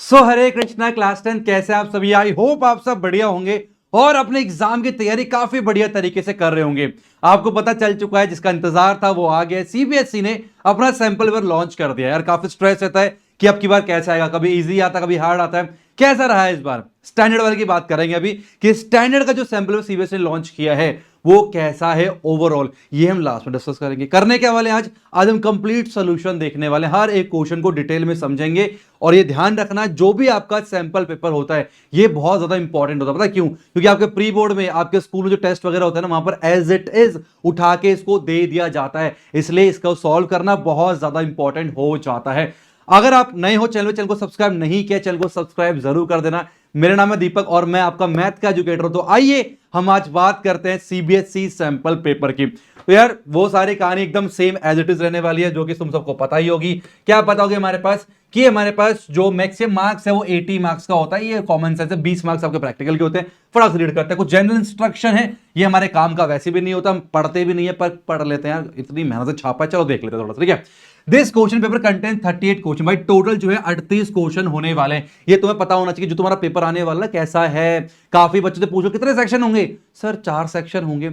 हरे Krishna class 10 कैसे आप सभी। आई होप आप सब बढ़िया होंगे और अपने एग्जाम की तैयारी काफी बढ़िया तरीके से कर रहे होंगे। आपको पता चल चुका है, जिसका इंतजार था वो आ गया। सीबीएसई ने अपना सैंपल पेपर लॉन्च कर दिया यार। काफी स्ट्रेस रहता है कि अब की बार कैसा आएगा, कभी इजी आता कभी हार्ड आता है। कैसा रहा है इस बार? स्टैंडर्ड वाले की बात करेंगे अभी कि स्टैंडर्ड का जो सैंपल पेपर सीबीएसई ने लॉन्च किया है वो कैसा है ओवरऑल, ये हम लास्ट में डिस्कस करेंगे। करने क्या वाले आज हम कंप्लीट सॉल्यूशन देखने वाले, हर एक क्वेश्चन को डिटेल में समझेंगे। और ये ध्यान रखना, जो भी आपका सैंपल पेपर होता है ये बहुत ज्यादा इंपॉर्टेंट होता है। पता क्यों? क्योंकि आपके प्री बोर्ड में, आपके स्कूल में जो टेस्ट वगैरह होता है ना, वहां पर एज इट इज उठा के इसको दे दिया जाता है, इसलिए इसको सॉल्व करना बहुत ज्यादा इंपॉर्टेंट हो जाता है। अगर आप नए हो चैनल को सब्सक्राइब नहीं किया, चैनल को सब्सक्राइब जरूर कर देना। मेरा नाम है दीपक और मैं आपका मैथ का एजुकेटर हूं। तो आइए हम आज बात करते हैं सीबीएसई सैंपल पेपर की। तो यार वो सारी कहानी एकदम सेम एज इट इज रहने वाली है, जो कि तुम सबको पता ही होगी। क्या पता होगी हमारे पास कि हमारे पास जो मैक्सिमम मार्क्स है वो 80 मार्क्स का होता है। ये कॉमन सेंस है। 20 मार्क्स आपके प्रैक्टिकल के होते हैं, फटाक से रीड करते हैं। कुछ जनरल इंस्ट्रक्शन है, ये हमारे काम का वैसे भी नहीं होता, हम पढ़ते भी नहीं है, पर पढ़ लेते हैं यार, इतनी मेहनत से छापा है। चलो देख लेते हैं थोड़ा सा, ठीक है। This question paper contain 38 question. भाई टोटल जो है 38 क्वेश्चन होने वाले हैं। ये तुम्हें पता होना चाहिए जो तुम्हारा पेपर आने वाला कैसा है। काफी बच्चों से पूछो कितने सेक्शन होंगे, सर 4 सेक्शन होंगे।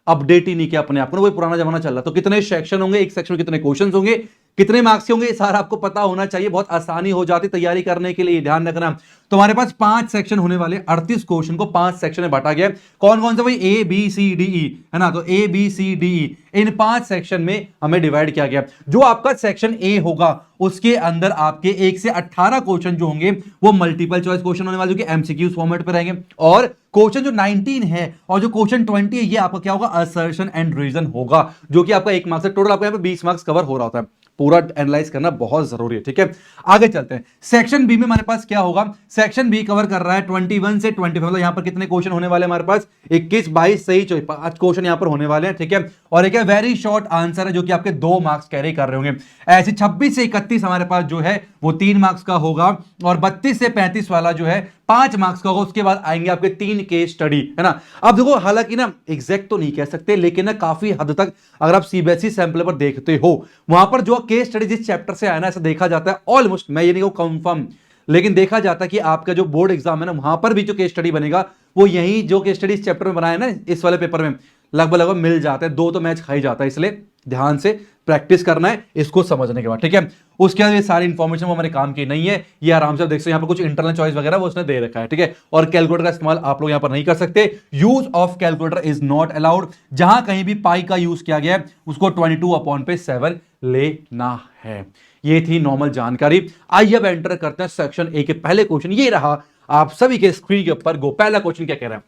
अपडेट ही नहीं किया अपने आप को, वही पुराना जमाना चल रहा। तो कितने सेक्शन होंगे, एक सेक्शन में कितने क्वेश्चन होंगे, कितने मार्क्स होंगे, ये सारा आपको पता होना चाहिए। बहुत आसानी हो जाती तैयारी करने के लिए, ध्यान रखना। तो हमारे पास 5 सेक्शन होने वाले, 38 क्वेश्चन को 5 सेक्शन में बांटा गया। कौन कौन सा? भाई ए बी सी डी ई, है ना। तो A B C D E इन 5 सेक्शन में हमें डिवाइड किया गया। जो आपका सेक्शन ए होगा उसके अंदर आपके 1 से 18 क्वेश्चन जो होंगे वो मल्टीपल चॉइस क्वेश्चन होने वाले, जो कि एमसीक्यू फॉर्मेट पे रहेंगे। और क्वेश्चन जो 19 है और जो क्वेश्चन 20 है, ये आपका क्या होगा? असर्शन एंड रीजन होगा, जो कि आपका 1 मार्क्स है। टोटल आपको यहाँ पे 20 मार्क्स कवर हो रहा होता है। पूरा एनालाइज करना बहुत जरूरी है, ठीक है। आगे चलते हैं। सेक्शन बी में हमारे पास क्या होगा? सेक्शन बी कवर कर रहा है 21 से 25। मतलब यहां पर कितने क्वेश्चन होने वाले हमारे पास? 21, 22, 23, 5 क्वेश्चन यहां पर होने वाले हैं, ठीक है। और एक वेरी शॉर्ट आंसर है, जो कि आपके 2 मार्क्स कैरी कर रहे होंगे। ऐसे 26 से 31 हमारे पास जो है वो 3 मार्क्स का होगा। और 32 से 35 वाला जो है 5 मार्क्स का होगा। उसके बाद आएंगे आपके 3 केस स्टडी, है ना। अब देखो, हालांकि ना एग्जैक्ट तो नहीं कह सकते, लेकिन ना काफी हद तक अगर आप सीबीएसई सैंपल पर देखते हो, वहां पर जो केस स्टडी जिस चैप्टर से आया ना, ऐसा देखा जाता है ऑलमोस्ट, मैं ये नहीं कहूं कंफर्म, लेकिन देखा जाता है कि आपका जो बोर्ड एग्जाम है ना, वहां पर भी जो केस स्टडी बनेगा वो यही जो केस स्टडी इस चैप्टर में बनाया ना, इस वाले पेपर में लगभग लगभग मिल जाता है। 2 तो मैच खा ही जाता है, इसलिए ध्यान से प्रैक्टिस करना है इसको समझने के बाद, ठीक है। उसके बाद ये सारी इंफॉर्मेशन वो हमारे काम की नहीं है, ये आराम से आप देख सकते हैं। यहाँ पर कुछ इंटरनल चॉइस वगैरह वो उसने दे रखा है, ठीक है। और कैलकुलेटर का इस्तेमाल आप लोग यहाँ पर नहीं कर सकते। Use of calculator is not allowed. जहां कहीं भी पाई का यूज किया गया है उसको 22/7 लेना है। ये थी नॉर्मल जानकारी। आइए अब एंटर करते हैं सेक्शन ए के पहले क्वेश्चन। ये रहा आप सभी के स्क्रीन के ऊपर। गो, पहला क्वेश्चन क्या कह रहा है?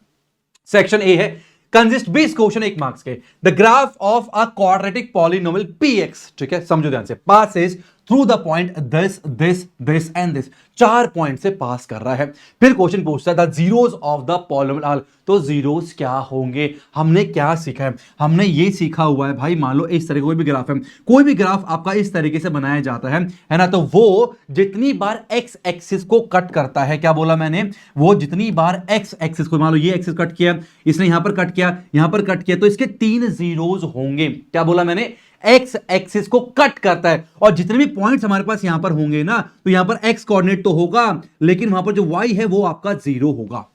सेक्शन ए है, कंसिस्ट 20 क्वेश्चन 1 मार्क्स के। The graph of a quadratic polynomial px, ठीक है, समझो ध्यान से। Passes through the point this this this and this. 4 point से पास कर रहा है। फिर क्वेश्चन पूछता है the zeros of the polynomial. तो जीरोस क्या होंगे? हमने क्या सीखा है? हमने ये सीखा हुआ है भाई, मान लो इस तरह कोई भी ग्राफ है, कोई भी ग्राफ आपका इस तरीके से बनाया जाता है ना, तो वो जितनी बार एक्स एक्सिस को कट करता है, क्या बोला मैंने? वो जितनी बार एक्स एक्सिस को, मान लो ये एक्सिस कट किया, इसने यहां पर कट किया, यहां पर कट किया, तो इसके 3 जीरोस होंगे। क्या बोला मैंने? एक्स एक्सिस को कट करता है। और जितने भी पॉइंट्स हमारे पास यहां पर होंगे ना, तो यहां पर एक्स कोऑर्डिनेट तो होगा, लेकिन वहां पर जो वाई है वो आपका 0 होगा,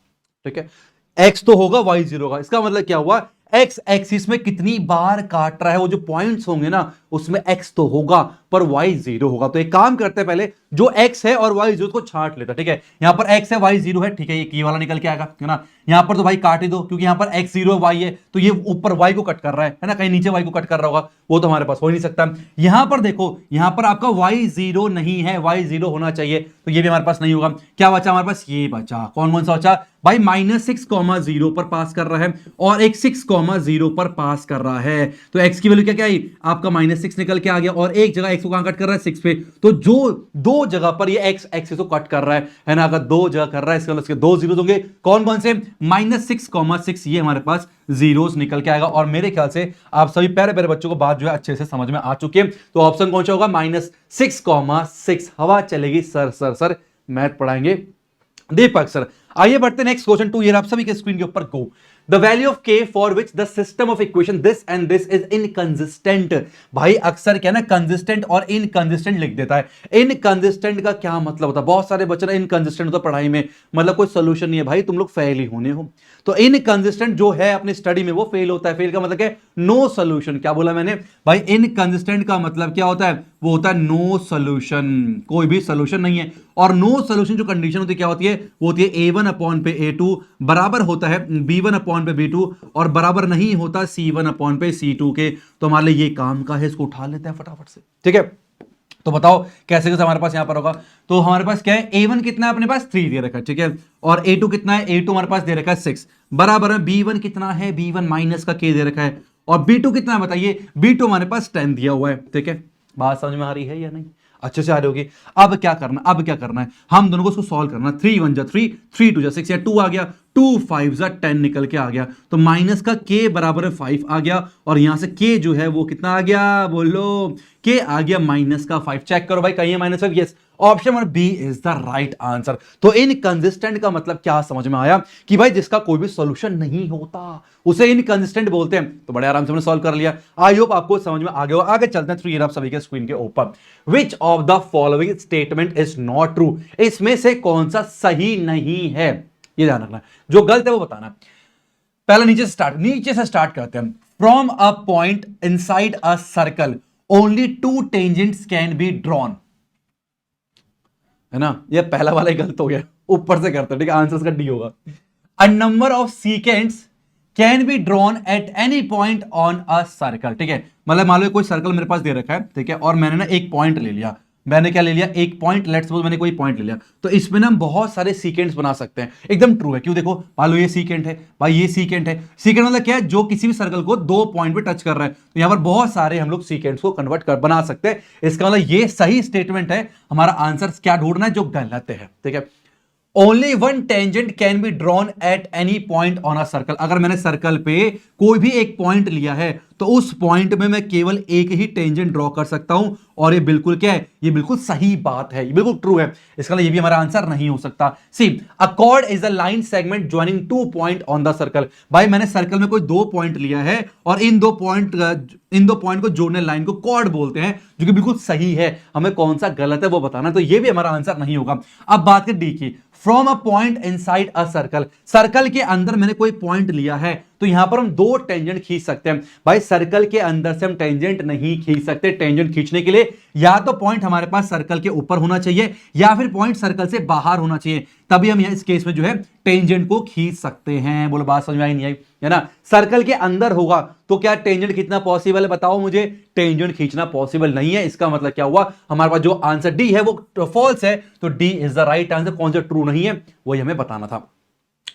ठीक है। एक्स तो होगा, वाई 0 होगा। इसका मतलब क्या हुआ? एक्स एक्सिस में कितनी बार काट रहा है, वो जो पॉइंट्स होंगे ना उसमें एक्स तो होगा पर वाई 0 होगा। तो एक काम करते हैं, पहले जो एक्स है और वाई 0 को छांट लेता, ठीक है। यहां पर एक्स है, वाई 0 है, ठीक है, ये वाला निकल के आएगा, है ना। यहां पर तो भाई काट ही दो, क्योंकि यहां पर एक्स 0 वाई है, तो ये ऊपर वाई को कट कर रहा है ना, कहीं नीचे वाई को कट कर रहा होगा, वो तो हमारे पास हो ही नहीं सकता। यहां पर देखो, यहां पर आपका वाई 0 नहीं है, वाई 0 होना चाहिए, तो ये भी हमारे पास नहीं होगा। क्या बचा हमारे पास? ये बचा। कौन कौन सा बचा भाई? -6,0 पर पास कर रहा है और एक 6,0 पर पास कर रहा है। तो x की वैल्यू क्या क्या आई? आपका -6 निकल के आ गया। और एक जगह x को कहां कट कर रहा है? 6 पे। तो जो 2 जगह पर ये x एक्सिस को कट कर रहा है ना, अगर 2 जगह कर रहा है, इसके मतलब इसके 2 जीरोस होंगे। कौन कौन से? -6,6 ये हमारे पास जीरोस निकल के आएगा। और मेरे ख्याल से आप सभी प्यारे प्यारे बच्चों को बात जो है अच्छे से समझ में आ चुकी है। तो ऑप्शन कौन सा होगा? -6,6। हवा चलेगी सर सर सर, मैथ पढ़ाएंगे दीपक सर। आइए बढ़ते नेक्स्ट क्वेश्चन 2। ये आप सभी के स्क्रीन के ऊपर गो। द वैल्यू ऑफ के for which the system of equation this and this is inconsistent. भाई अक्सर क्या ना कंसिस्टेंट और इनकंसिस्टेंट लिख देता है। इनकंसिस्टेंट का क्या मतलब होता है? बहुत सारे बच्चे ना इनकंसिस्टेंट होता पढ़ाई में, मतलब कोई सोल्यूशन नहीं है भाई, तुम लोग फेल ही होने हो। तो इनकंसिस्टेंट जो है अपनी स्टडी में वो फेल होता है। फेल का मतलब क्या? No solution. क्या बोला मैंने भाई? इनकंसिस्टेंट का मतलब क्या होता है? वो होता है नो सोल्यूशन, कोई भी सोल्यूशन नहीं है। और नो सोल्यूशन जो कंडीशन होती है क्या होती है? वो होती है a1 अपॉन पे a2 बराबर होता है b1 अपॉन पे b2 और बराबर नहीं होता c1 अपॉन पे c2 के। तो हमारे लिए ये काम का है, इसको उठा लेते हैं फटाफट से, ठीक है। तो बताओ कैसे कैसे हमारे पास यहां पर होगा। तो हमारे पास क्या है? a1 कितना है अपने पास? 3 दे रखा है, ठीक है। और a2 कितना है? a2 हमारे पास दे रखा है 6 बराबर है b1 कितना है? b1 माइनस का k दे रखा है। और b2 कितना है बताइए? b2 हमारे पास 10 दिया हुआ है, ठीक है। बात समझ में आ रही है या नहीं? अच्छे से आ रही होगी। अब क्या करना? अब क्या करना है? हम दोनों को उसको सॉल्व करना। 3 1 जा 3, 3 2 जा 6 या 2 आ गया, 2 5 जा 10 निकल के आ गया। तो माइनस का k बराबर है 5 आ गया और यहां से k जो है वो कितना आ गया? बोलो, k आ गया माइनस का 5। चेक करो भाई, कहीं है minus 5? Yes, option number B is the right answer. तो इनकंसिस्टेंट का मतलब क्या समझ में आया? कि भाई जिसका कोई भी सॉल्यूशन नहीं होता उसे इनकंसिस्टेंट बोलते हैं। तो बड़े आराम से हमने सॉल्व कर लिया। आई होप आपको समझ में आ गया हो। आगे चलते हैं, 3 आप सभी के स्क्रीन के ऊपर। Which of the following statement is not true? इसमें से कौन सा सही नहीं है? ये ध्यान रखना, जो गलत है वो बताना। पहले नीचे से स्टार्ट करते हैं। From a point inside a circle only 2 tangents can be drawn, है ना? ये पहला वाला ही गलत हो गया, ऊपर से करते हैं, ठीक है। आंसर का डी होगा। A number of seconds can be drawn at any point on a circle, ठीक है। मतलब मान लो कोई सर्कल मेरे पास दे रखा है, ठीक है, और मैंने ना एक पॉइंट ले लिया। मैंने क्या ले लिया? एक पॉइंट। लेट्स सपोज मैंने कोई पॉइंट ले लिया, तो इसमें ना हम बहुत सारे सीकेंड्स बना सकते हैं। एकदम ट्रू है। क्यों? देखो, मान लो ये सीकेंड है भाई, ये सीकेंड है। सीकेंड मतलब क्या है? जो किसी भी सर्कल को 2 पॉइंट पे टच कर रहा है। तो यहां पर बहुत सारे हम लोग सीकेंड्स को कन्वर्ट कर बना सकते हैं। इसका मतलब ये सही स्टेटमेंट है। हमारा आंसर क्या ढूंढना है? जो गलत है, ठीक है। Only 1 tangent can be drawn at any point on a circle. अगर मैंने सर्कल पे कोई भी एक पॉइंट लिया है तो उस पॉइंट में मैं केवल एक ही टेंजेंट ड्रॉ कर सकता हूं। और ये बिल्कुल क्या है? ये बिल्कुल सही बात है, ये बिल्कुल ट्रू है। इसका मतलब ये भी हमारा आंसर नहीं हो सकता। See, a chord is a line segment joining 2 point on the circle. भाई मैंने सर्कल में कोई 2 पॉइंट लिया है और इन दो पॉइंट को जोड़ने लाइन को कॉर्ड बोलते हैं, जो कि बिल्कुल सही है। हमें कौन सा गलत है वो बताना। तो ये भी हमारा आंसर नहीं होगा। अब बात करें डी की। From a point inside a circle, circle के अंदर मैंने कोई पॉइंट लिया है तो यहां पर हम 2 टेंजेंट खींच सकते हैं। भाई सर्कल के अंदर से हम टेंजेंट नहीं खींच सकते। टेंजेंट खींचने के लिए या तो पॉइंट हमारे पास सर्कल के ऊपर होना चाहिए या फिर पॉइंट सर्कल से बाहर होना चाहिए, तभी हम इस केस में जो है टेंजेंट को खींच सकते हैं। बोलो, बात समझ में आई नहीं आई? है ना? सर्कल के अंदर होगा तो क्या टेंजेंट खींचना पॉसिबल है? बताओ मुझे। टेंजेंट खींचना पॉसिबल नहीं है। इसका मतलब क्या हुआ? हमारे पास जो आंसर डी है वो फॉल्स है। तो D is the right answer. कौन सा ट्रू नहीं है वही हमें बताना था।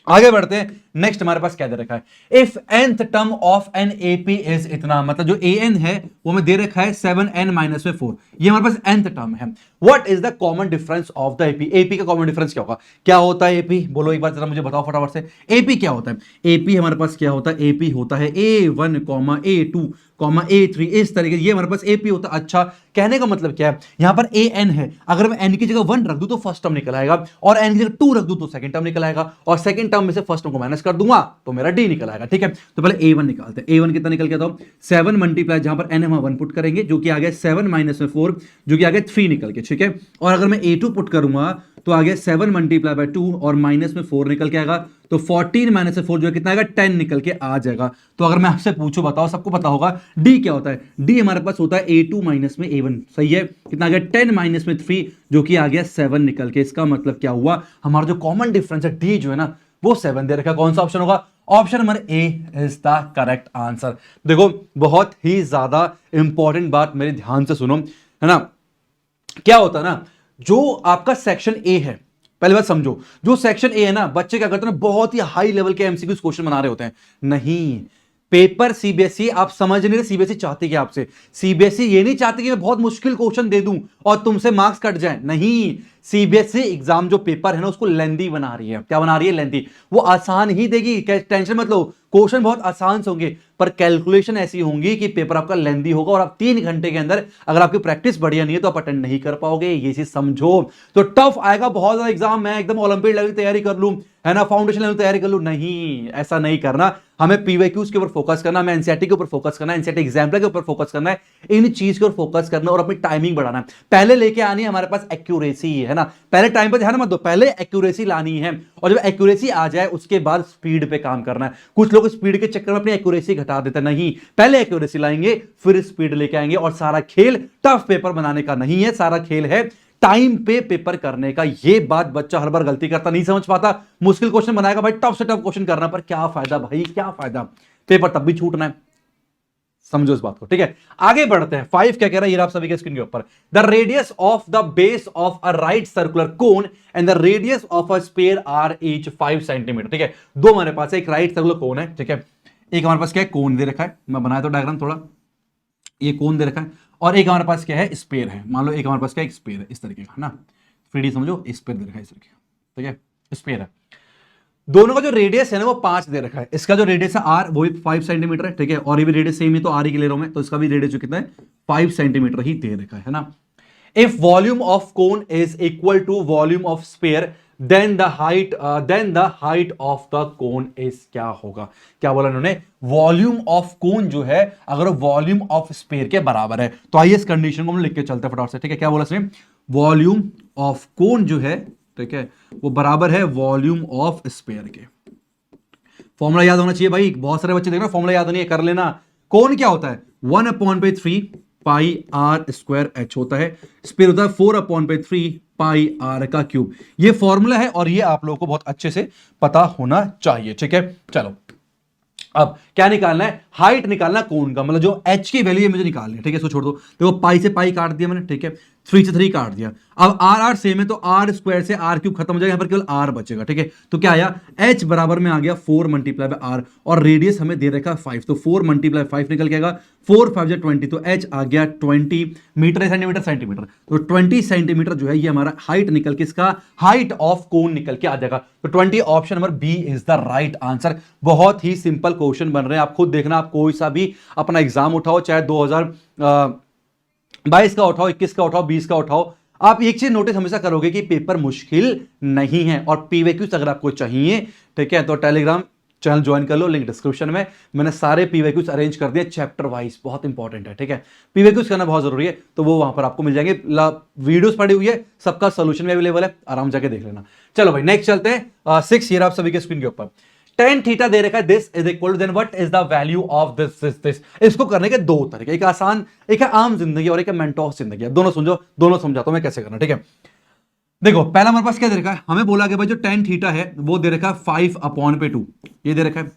आगे बढ़ते हैं। नेक्स्ट हमारे पास क्या दे रखा है? If nth term of an AP is इतना, मतलब जो an है वो हमें दे रखा है 7n माइनस में 4। ये हमारे पास nth टर्म है। What is the common difference of the AP? AP का कॉमन डिफरेंस क्या होगा? क्या होता है एपी? बोलो एक बार जरा मुझे बताओ फटाफट से। एपी क्या होता है? एपी हमारे पास क्या होता है? एपी होता है a1 a2 a3, इस तरीके। ये हमारे पास एपी होता है। अच्छा, कहने का मतलब क्या है? यहां पर an है, अगर मैं n की जगह 1 रख दूं तो फर्स्ट टर्म निकल आएगा, और n की जगह 2 रख दूं तो सेकंड टर्म निकल आएगा, और सेकंड टर्म में से फर्स्ट टर्म को माइनस कर दूंगा तो मेरा d निकल आएगा, ठीक है। तो पहले a1 निकालते हैं। a1 कितना निकल गया? तो 7 मल्टीप्लाई, जहां पर n हम 1 पुट करेंगे जो कि आ गया 7 माइनस में 4 जो कि आ गया 3 निकल के, ठीक है। और अगर मैं a2 पुट करूंगा तो आ गया 7 मल्टीप्लाई बाय 2 और माइनस में 4 निकल के आएगा। तो 14 माइनस 4 जो है कितना आएगा? 10 निकल के आ जाएगा। तो अगर मैं आपसे पूछूं, बताओ, सबको पता होगा डी क्या होता है? डी हमारे पास होता है a2 माइनस में a1, सही है। कितना आ गया? 10 माइनस में 3 जो कि आ गया 7 निकल के। इसका मतलब क्या हुआ? हमारा जो कॉमन डिफरेंस है डी जो है ना वो 7 दे रखा है। कौन सा ऑप्शन होगा? Option number A is the correct answer. देखो, बहुत ही ज्यादा इंपॉर्टेंट बात मेरे ध्यान से सुनो, है ना। क्या होता है ना, जो आपका सेक्शन ए है, पहली बात समझो, जो सेक्शन ए है ना, बच्चे क्या करते हैं ना, बहुत ही हाई लेवल के एमसीक्यू क्वेश्चन बना रहे होते हैं। नहीं, पेपर सीबीएसई आप समझ नहीं रहे। सीबीएसई चाहती है आपसे, सीबीएसई ये नहीं चाहती कि मैं बहुत मुश्किल क्वेश्चन दे दूं और तुमसे मार्क्स कट जाए। नहीं, सीबीएसई एग्जाम जो पेपर है ना उसको लेंथी बना रही है। क्या बना रही है? लेंथी। वो आसान ही देगी, टेंशन मत लो। क्वेश्चन बहुत आसान से होंगे पर कैलकुलेशन ऐसी होंगी कि पेपर आपका लेंथी होगा और आप 3 घंटे के अंदर अगर आपकी प्रैक्टिस बढ़िया नहीं है तो आप अटेंड नहीं कर पाओगे। ये चीज समझो। तो टफ आएगा बहुत ज्यादा एग्जाम। मैं एकदम ओलंपिक लेवल की तैयारी कर लूं, है ना, फाउंडेशन लेवल तैयारी कर लूं, नहीं, ऐसा नहीं करना। हमें पीवाईक्यूज के ऊपर फोकस करना, हमें एनसीईआरटी के ऊपर फोकस करना है, एनसीईआरटी एग्जाम्पल के ऊपर फोकस करना है, इन चीज के ऊपर फोकस करना और अपनी टाइमिंग बढ़ाना है। पहले लेके आनी है हमारे पास एक्यूरेसी, है ना, पहले टाइम पर ध्यान मत दो, पहले एक्यूरेसी लानी है, और जब एक्यूरेसी आ जाए उसके बाद स्पीड पे काम करना है। कुछ लोग स्पीड के चक्कर में अपनी एक्यूरेसी घटा देते हैं, नहीं, पहले एक्यूरेसी लाएंगे फिर स्पीड लेके आएंगे। और सारा खेल टफ पेपर बनाने का नहीं है, सारा खेल है टाइम पे पेपर करने का। ये बात बच्चा हर बार गलती करता, नहीं समझ पाता, मुश्किल क्वेश्चन बनाएगा भाई, टफ से टफ क्वेश्चन करना, पर क्या फायदा भाई, क्या फायदा, पेपर तब भी छूटना है। समझो इस बात को, ठीक है। आगे बढ़ते हैं। 5 क्या कह रहा है ये आप सभी के स्क्रीन के ऊपर, the radius of the base of a right circular cone and the radius of a sphere are each 5 centimetre. ठीक है, दो हमारे पास एक राइट सर्कुलर कोन है, ठीक है, एक हमारे पास क्या है, कोन दे रखा है, मैं बनाया तो डायग्राम थोड़ा, ये कोन दे रखा है, और एक हमारे पास क्या है, स्फीयर है। मान लो एक हमारे पास क्या है, स्फीयर है, इस तरीके का ना, 3D समझो, स्फीयर दे रखा है इस तरीके का, ठीक है, स्फीयर है। दोनों का जो रेडियस है ना वो 5 दे रखा है, इसका जो रेडियस है आर वो भी 5 सेंटीमीटर है, ठीक है, और ये भी रेडियस सेम ही, तो आर ही के ले रहा हूं मैं, तो इसका भी रेडियस जो कितना है 5 सेंटीमीटर ही दे रखा है ना। If volume of cone is equal to volume of sphere then the height of the cone is, क्या होगा, क्या बोला इन्होंने, वॉल्यूम ऑफ कोन जो है अगर वॉल्यूम ऑफ स्फीयर के बराबर है, तो आइए इस कंडीशन को हम लिख के चलते हैं फटाफट से, ठीक है। क्या बोला इसने, वॉल्यूम ऑफ कोन जो है, ठीक है, वो बराबर है वॉल्यूम ऑफ स्फीयर के। फॉर्मूला याद होना चाहिए भाई, बहुत सारे बच्चे देख रहे हैं फॉर्मूला याद नहीं है, कर लेना। कोन क्या होता है, 1/3 पाई आर स्क्वायर एच होता है, स्फीयर होता है 4/3 पाई आर का क्यूब। ये फॉर्मूला है और ये आप लोगों को बहुत अच्छे से पता होना चाहिए, ठीक है। चलो अब क्या निकालना है, हाइट निकालना कोन का, मतलब जो एच की वैल्यू है मुझे निकालनी है, ठीक है, इसको छोड़ दो, देखो पाई से पाई काट दिया मैंने, ठीक है, 3 से 3 काट दिया, अब आर आर सेम है तो आर स्क्वायर से आर क्यूब खत्म हो जाएगा, यहाँ पर केवल आर बचेगा, ठीक है। तो क्या आया, एच बराबर में आ गया 4 मल्टीप्लाई बाय आर, और रेडियस हमें दे रखा 5, तो 4 मल्टीप्लाई 5 निकल के आएगा 4 5 20, तो एच आ गया 20 मीटर, सेंटीमीटर सेंटीमीटर, तो 20 सेंटीमीटर जो है ये हमारा हाइट निकल के, इसका हाइट ऑफ कोन निकल के आ जाएगा। तो 20 option number B is the right answer. बहुत ही सिंपल क्वेश्चन बन रहे हैं, आप खुद देखना, आप कोई सा भी अपना एग्जाम उठाओ, चाहे 2022 का उठाओ, 21 का उठाओ, 20 का उठाओ, आप एक चीज नोटिस हमेशा करोगे कि पेपर मुश्किल नहीं है। और पीवाईक्यूज अगर आपको चाहिए, ठीक है, तो टेलीग्राम चैनल ज्वाइन कर लो, लिंक डिस्क्रिप्शन में, मैंने सारे पीवाईक्यूज अरेंज कर दिए चैप्टर वाइज, बहुत इंपॉर्टेंट है, ठीक है, पीवाईक्यूज करना बहुत जरूरी है, तो वो वहां पर आपको मिल जाएंगे, वीडियोस पड़ी हुई है, सबका सोल्यूशन भी अवेलेबल है, आराम जाके देख लेना। चलो भाई नेक्स्ट चलते हैं। 6 ईयर आप सभी के स्क्रीन के ऊपर tan थीटा दे रखा है, this is equal to, then what is the value of this. इसको करने के दो तरीके, एक आसान, एक है आम जिंदगी और एक है मेंटोस जिंदगी, दोनों समझो, दोनों समझाता हूं मैं कैसे करना, ठीक है। देखो पहला हमारे पास क्या दे रखा है, हमें बोला गया भाई जो tan थीटा है वो दे रखा है 5/2, ये दे रखा है।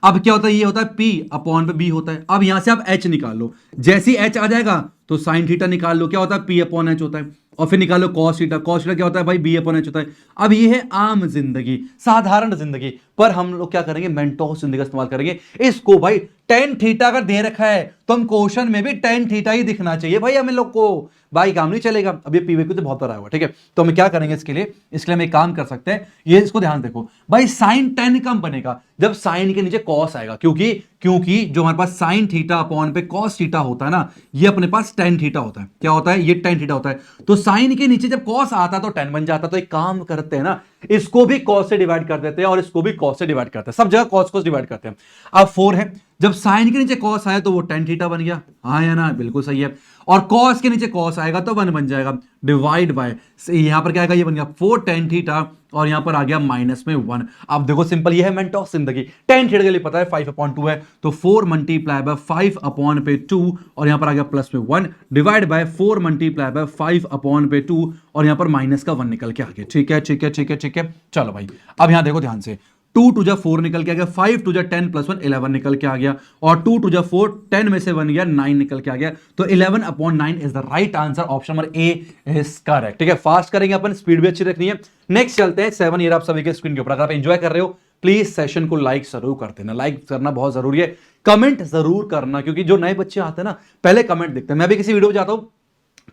अब क्या होता है, ये होता है P/B होता है। अब यहां से आप H निकाल लो, जैसे ही H आ जाएगा तो sin थीटा निकाल लो, क्या होता है P/H होता है, और फिर निकालो cos थीटा, cos थीटा क्या होता है भाई B/H होता है। अब ये है आम जिंदगी, साधारण जिंदगी, पर हम लोग क्या करेंगे, मेंटोस जिंदगी का इस्तेमाल करेंगे। इसको भाई tan थीटा अगर दे रखा है तो हम क्वेश्चन में भी tan थीटा ही दिखना चाहिए भाई हमें लोग को, भाई काम नहीं चलेगा। अब ये पीवाईक्यू तो बहुत आया हुआ, ठीक है, तो हम क्या करेंगे इसके लिए हम एक काम कर सकते हैं, ये इसको ध्यान देखो भाई, sin tan कम बनेगा जब sin के नीचे cos आएगा, क्योंकि जो हमारे पास sin थीटा अपॉन पे cos थीटा होता है ना, ये अपने पास tan थीटा होता है, क्या होता है, ये tan थीटा होता है, तो sin के नीचे जब cos आता है तो tan बन जाता है। तो एक काम करते हैं ना, इसको भी cos से डिवाइड कर देते हैं और इसको भी cos से डिवाइड करते हैं, सब जगह cos डिवाइड करते हैं। अब 4 है, जब sin के नीचे cos आया तो वो tan थीटा बन गया, हाँ या ना, बिल्कुल सही है, और cos के नीचे cos आएगा तो 1 बन जाएगा, डिवाइड बाय, यहां पर क्या आएगा, ये बन गया 4 tan थीटा, और यहां पर आ गया माइनस में 1। अब देखो सिंपल, ये है मेंटोस जिंदगी, tan थीटा के लिए पता है 5/2 है, तो 4 मल्टीप्लाई बाय 5/2, और यहां पर आ गया प्लस में 1, डिवाइड बाय 4 मल्टीप्लाई बाय 5/2, और यहां पर माइनस का 1 निकल के आ गया, ठीक है ठीक है ठीक है ठीक है। चलो भाई अब यहां देखो ध्यान से, 2 2 4 निकल के आ गया, 5 2 10 प्लस 1 11 निकल के आ गया, और 2 2 4 10 में से 1 गया 9 निकल के आ गया, तो 11/9 is the right answer, option number A is correct, ठीक है। फास्ट करेंगे अपन, स्पीड भी अच्छी रखनी है। नेक्स्ट चलते हैं 7 ईयर आप सभी के स्क्रीन के ऊपर। अगर आप एंजॉय कर रहे हो प्लीज सेशन को लाइक जरूर कर देना, लाइक करना बहुत जरूरी है, कमेंट जरूर करना, क्योंकि जो नए बच्चे आते हैं ना पहले कमेंट देखते हैं, मैं भी किसी वीडियो में जाता हूं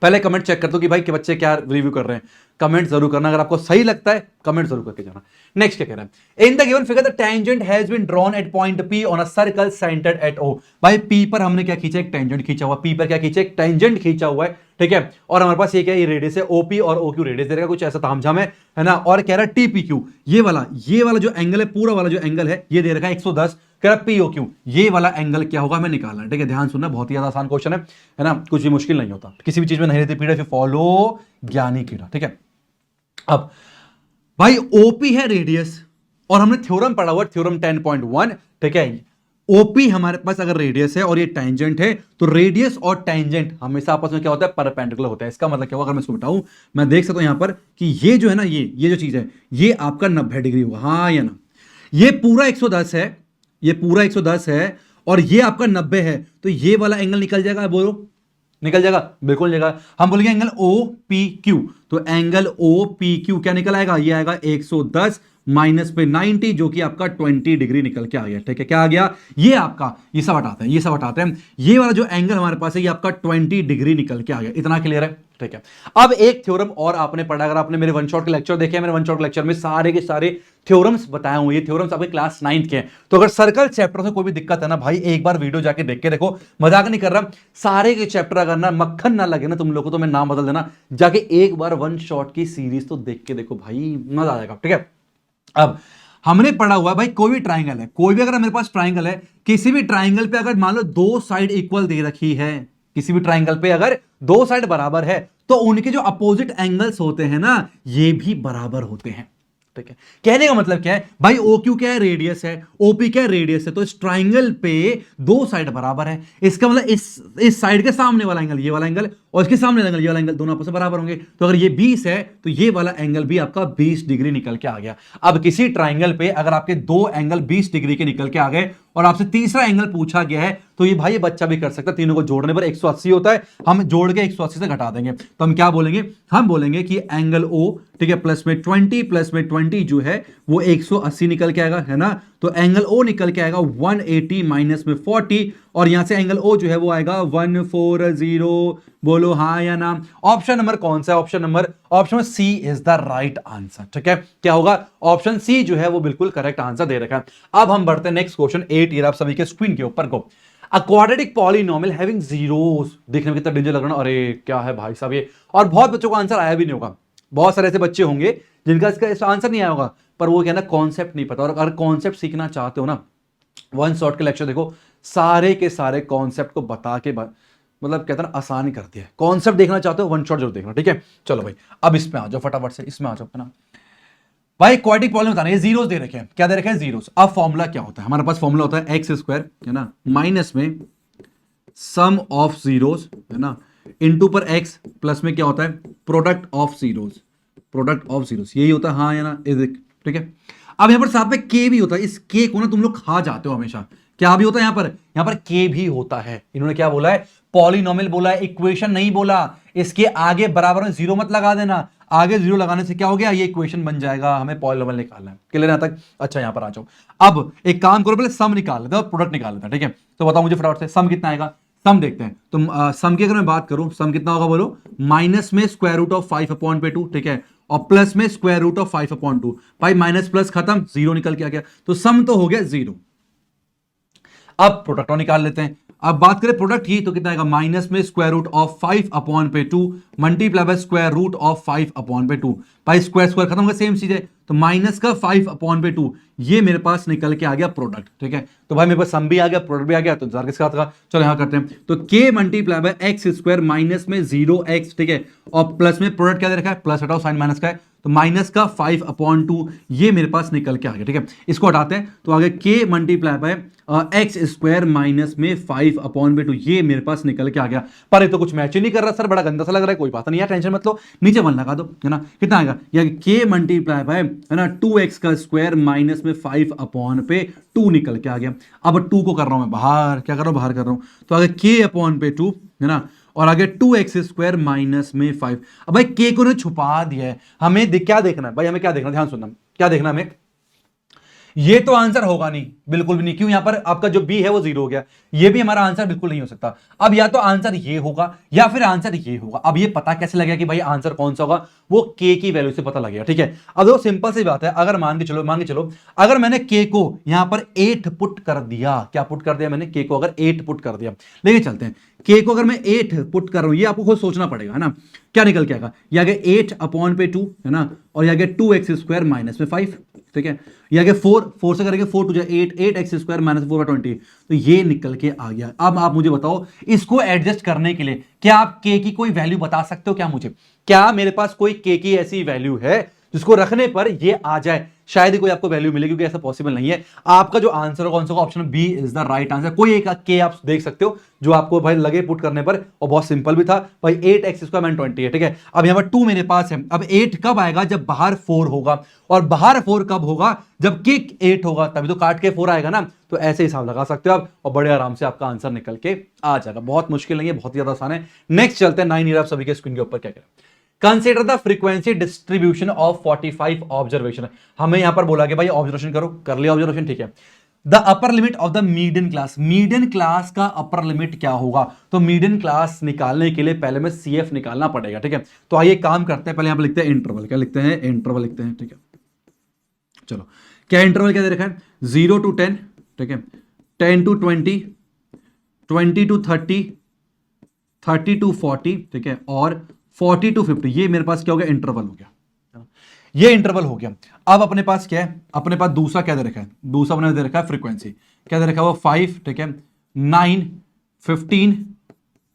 पहले कमेंट चेक करता हूं कि भाई के बच्चे क्या रिव्यू कर रहे हैं, कमेंट जरूर करना, अगर आपको सही लगता है कमेंट जरूर करके जाना। नेक्स्ट क्या कह रहा है, in the given figure the tangent has been drawn at point P on a circle centred at O। भाई P पर हमने क्या खींचा, एक टेंजेंट खींचा हुआ, P पर क्या खींचा, एक टेंजेंट खींचा हुआ है, ठीक है। और हमारे पास ये क्या है, ये रेडियस है OP और OQ रेडियस दे रहा है, कुछ ऐसा तामझाम है ना। और कह रहा है TPQ, ये वाला जो एंगल है, पूरा वाला जो एंगल है ये दे रखा है 110, कह रहा POQ, ये वाला एंगल क्या होगा हमें निकालना है, ठीक है। ध्यान सुनना, बहुत ही ज्यादा आसान क्वेश्चन है ना, कुछ भी मुश्किल नहीं होता, किसी भी चीज में नहीं रहती पीड़ा, फिर फॉलो ज्ञानी कीड़ा, ठीक है। अब भाई ओपी है रेडियस, और हमने थ्योरम पढ़ा हुआ थ्योरम 10.1, ठीक है। ओपी हमारे पास अगर रेडियस है और ये टेंजेंट है, तो रेडियस और टेंजेंट हमेशा आपस में क्या होता है, परपेंडिकुलर होता है। इसका मतलब क्या होगा, अगर मैं इसको बताऊं, मैं देख सकता हूं यहां पर कि ये जो है ना, ये जो चीज है, ये आपका 90 डिग्री होगा, हाँ या ना। ये पूरा 110 है, ये पूरा 110 है, और ये आपका 90 है, तो ये वाला एंगल निकल जाएगा, बोलो निकल जाएगा, बिल्कुल निकल जाएगा। हम बोलेंगे एंगल OPQ, तो एंगल OPQ क्या निकल आएगा, ये आएगा 110 माइनस पे 90, जो कि आपका 20 डिग्री निकल के आ गया, ठीक है। क्या आ गया, ये आपका, ये सब हटाते हैं, ये सब हटाते हैं, ये वाला जो एंगल हमारे पास है ये आपका 20 डिग्री निकल के आ गया। इतना क्लियर है, ठीक है। अब एक थ्योरम और आपने पढ़ा, अगर आपने मेरे वन शॉट के लेक्चर देखे, मेरे वन शॉट के लेक्चर में सारे के सारे थ्योरम्स बताए हुए, ये थ्योरम्स आपके क्लास 9th के हैं। तो अगर सर्कल चैप्टर से कोई भी दिक्कत है ना भाई, एक बार वीडियो जाके देख के देखो, मजाक नहीं कर रहा, सारे के चैप्टर अगर ना मक्खन ना लगे ना तुम लोगों को, तो मैं नाम बदल देना, जाके एक बार वन शॉट की सीरीज तो देख के देखो भाई, मजा आ जाएगा, ठीक है। अब हमने पढ़ा हुआ भाई, कोई भी ट्राइंगल है, कोई भी अगर मेरे पास ट्राइंगल है, किसी भी ट्राइंगल पे अगर मान लो दो साइड इक्वल दे रखी है, किसी भी ट्राइंगल पे अगर दो साइड बराबर है, तो उनके जो अपोजिट एंगल्स होते हैं ना, ये भी बराबर होते हैं, ठीक है। कहने का मतलब क्या है भाई, OQ क्या है, रेडियस है, OP क्या है, रेडियस है, तो इस ट्राइंगल पे दो साइड बराबर है, इसका मतलब इस साइड के सामने वाला एंगल, ये वाला एंगल, और इसके सामने वाला एंगल, ये वाला एंगल, दोनों आपस में बराबर होंगे। तो अगर ये 20 है, तो ये वाला एंगल भी आपका 20 डिग्री निकल के आ गया। अब किसी ट्राइंगल पे अगर आपके दो एंगल 20 डिग्री के निकल के आ गए, और आपसे तीसरा एंगल पूछा गया है, तो ये भाई ये बच्चा भी कर सकता है, तीनों को जोड़ने पर 180 होता है, हम जोड़ के 180 से घटा देंगे, तो हम क्या बोलेंगे, हम बोलेंगे कि एंगल O, ठीक है, प्लस में 20 जो है वो 180 निकल के आएगा, है ना। तो एंगल O निकल के आएगा 180 माइनस में 40, और यहां से एंगल O जो है वो आएगा 140, बोलो हाँ या ना। ऑप्शन नंबर कौन सा है, option number C is the right answer, ठीक है। क्या होगा, ऑप्शन C जो है वो बिल्कुल करेक्ट आंसर दे रखा है। अब हम बढ़ते हैं नेक्स्ट क्वेश्चन 8, आप सभी के स्क्रीन के ऊपर को। A quadratic polynomial having zeros, देखने में कितना डेंजर लग रहा है, अरे क्या है भाई साहब ये, और बहुत बच्चों को आंसर आया भी नहीं होगा, बहुत सारे ऐसे बच्चे होंगे जिनका इसका आंसर नहीं आया होगा, पर वो कहना कॉन्सेप्ट नहीं पता। और अगर कॉन्सेप्ट सीखना चाहते हो ना, वन शॉट के लेक्चर देखो, सारे के सारे कॉन्सेप्ट को बता के मतलब कहते हैं ना आसान कर दिया है। कॉन्सेप्ट देखना चाहते हो, वन शॉट जरूर देखना, ठीक है। चलो भाई अब इसमें आ जाओ फटाफट से, इसमें आ जाओ, है ना भाई। क्वाड्रेटिक पॉलिनोमियल बताना, ये जीरोस दे रखे हैं, क्या दे रखे हैं, जीरोस। अब फॉर्मूला क्या होता है, हमारे पास फॉर्मूला होता है x स्क्वायर, है ना, माइनस में सम ऑफ जीरोस, है ना, इनटू पर x, प्लस में क्या होता है, product of zeros, product of zeros, यही होता है, हाँ या ना, ठीक है। अब यहां पर साथ में k भी होता है, इस k को ना तुम लोग खा जाते हो हमेशा, क्या भी होता है यहां पर k भी होता है। इन्होंने क्या बोला है, पॉलिनोमियल बोला है, इक्वेशन नहीं बोला। इसके आगे बराबर में जीरो मत लगा देना, आगे जीरो लगाने से क्या हो गया, ये इक्वेशन बन जाएगा, हमें पॉलिनोमियल निकालना है। क्लियर यहां तक, अच्छा यहां पर आ जाओ। अब एक काम करो, पहले सम निकाल लेते हैं और प्रोडक्ट निकाल लेते हैं, ठीक है। तो बताओ मुझे फटाफट से सम कितना आएगा, सम देखते हैं। तो सम की अगर मैं बात करूं, सम कितना होगा बोलो, माइनस में स्क्वायर रूट ऑफ 5/2, ठीक है, और प्लस में स्क्वायर रूट ऑफ 5/2। भाई माइनस प्लस खत्म, जीरो निकल के आ गया, तो सम तो हो गया जीरो। अब प्रोडक्ट निकाल लेते हैं। अब बात करें प्रोडक्ट की, तो कितना आएगा, माइनस में square root of 5/2 multiply by square root of 5/2। भाई स्क्वायर स्क्वायर खत्म होगा, सेम चीज है, तो माइनस का 5/2, ये मेरे पास निकल के आ गया प्रोडक्ट, ठीक है। तो भाई मेरे पास सम भी आ गया, प्रोडक्ट भी आ गया, तो इंतजार किसका था, चलो यहां करते हैं। तो k multiply by x square minus में 0x, ठीक है, और प्लस में प्रोडक्ट क्या दे रखा है, प्लस हटाओ साइन माइनस का है, तो माइनस का 5/2, ये मेरे पास निकल के आ गया, ठीक है। इसको हटाते हैं, तो आगे k multiply by x square minus में 5/2, ये मेरे पास निकल के आ गया। पर ये तो कुछ मैच ही नहीं कर रहा सर, बड़ा गंदा सा लग रहा है, कोई बात नहीं यार, टेंशन मत लो, नीचे वन लगा दो, है ना। कितना आएगा, या k मल्टीप्लाई बाय, है ना, 2x का स्क्वायर माइनस में 5/2 निकल के आ गया। अब 2 को कर रहा हूं मैं बाहर, क्या कर रहा हूं, बाहर कर रहा हूं, तो आगे k/2, है ना, और आगे 2x स्क्वायर माइनस में 5। अब भाई k को ने छुपा दिया है, हमें क्या देखना है भाई, हमें क्या देखना, ध्यान सुनना, क्या देखना हमें, ये तो आंसर होगा नहीं, बिल्कुल भी नहीं। क्यों? यहां पर आपका जो बी है वो 0 हो गया, ये भी हमारा आंसर बिल्कुल नहीं हो सकता। अब या तो आंसर ये होगा या फिर आंसर ये होगा। अब ये पता कैसे लगेगा कि भाई आंसर कौन सा होगा? वो के की वैल्यू से पता लगेगा, ठीक है। अब वो सिंपल सी बात है, अगर मान के चलो अगर मैंने के को यहां पर 8 पुट कर दिया, क्या पुट कर दिया मैंने? के को अगर 8 पुट कर दिया, लेके चलते हैं। के को अगर मैं 8 पुट कर रहा हूं, ये आपको खुद सोचना पड़ेगा, है ना। क्या निकल के आएगा? ये आ गया 8/2, है ना, और ये आ गया 2x² माइनस में 5, ठीक है। ये आ गया 4 से करेंगे 4 2 8, 8x² माइनस 4/20, तो ये निकल के आ गया। अब आप मुझे बताओ, इसको एडजस्ट करने के लिए क्या आप के की कोई वैल्यू बता सकते हो क्या मुझे? क्या मेरे पास कोई के की ऐसी वैल्यू है जिसको रखने पर ये आ जाए? शायद ही कोई आपको वैल्यू मिले, क्योंकि ऐसा पॉसिबल नहीं है। आपका जो आंसर होगा कौन सा? Option B is the right answer. कोई एक के आप देख सकते हो जो आपको भाई लगे पुट करने पर, और बहुत सिंपल भी था भाई, 8x² माइनस 20 है, ठीक है। अब यहां पर 2 मेरे पास है। अब 8 कब आएगा? जब बाहर 4 होगा, और बाहर 4 कब होगा? जब किक 8 होगा, तभी तो काट के 4 आएगा ना। तो ऐसे हिसाब लगा सकते हो आप, और बड़े आराम से आपका आंसर निकल के आ जाएगा। बहुत मुश्किल नहीं है, बहुत ही ज्यादा आसान है। नेक्स्ट चलते हैं 9 ईयर। आप सभी के स्क्रीन के ऊपर क्या करें? Consider the frequency distribution of 45 observation. हमें यहां पर बोला कि भाई ऑब्जर्वेशन करो, कर लिया ऑब्जर्वेशन, ठीक है। The upper limit of the median class, median class का अपर लिमिट क्या होगा? तो मीडियन क्लास निकालने के लिए पहले में सीएफ निकालना पड़ेगा, ठीक है। तो आइए काम करते हैं, पहले यहां पर लिखते हैं इंटरवल। क्या लिखते हैं? इंटरवल लिखते हैं, ठीक है। चलो, क्या इंटरवल क्या दे रखा है? 0 to 10, ठीक है, 10 to 20, 20 to 30, 30 to 40, ठीक है, और 40 to 50। ये मेरे पास क्या हो गया? इंटरवल हो गया, ये इंटरवल हो गया। अब अपने पास क्या है? अपने पास दूसरा क्या दे रखा है? दूसरा अपने दे रखा है फ्रीक्वेंसी। क्या दे रखा है? वो 5, ठीक है, 9, 15,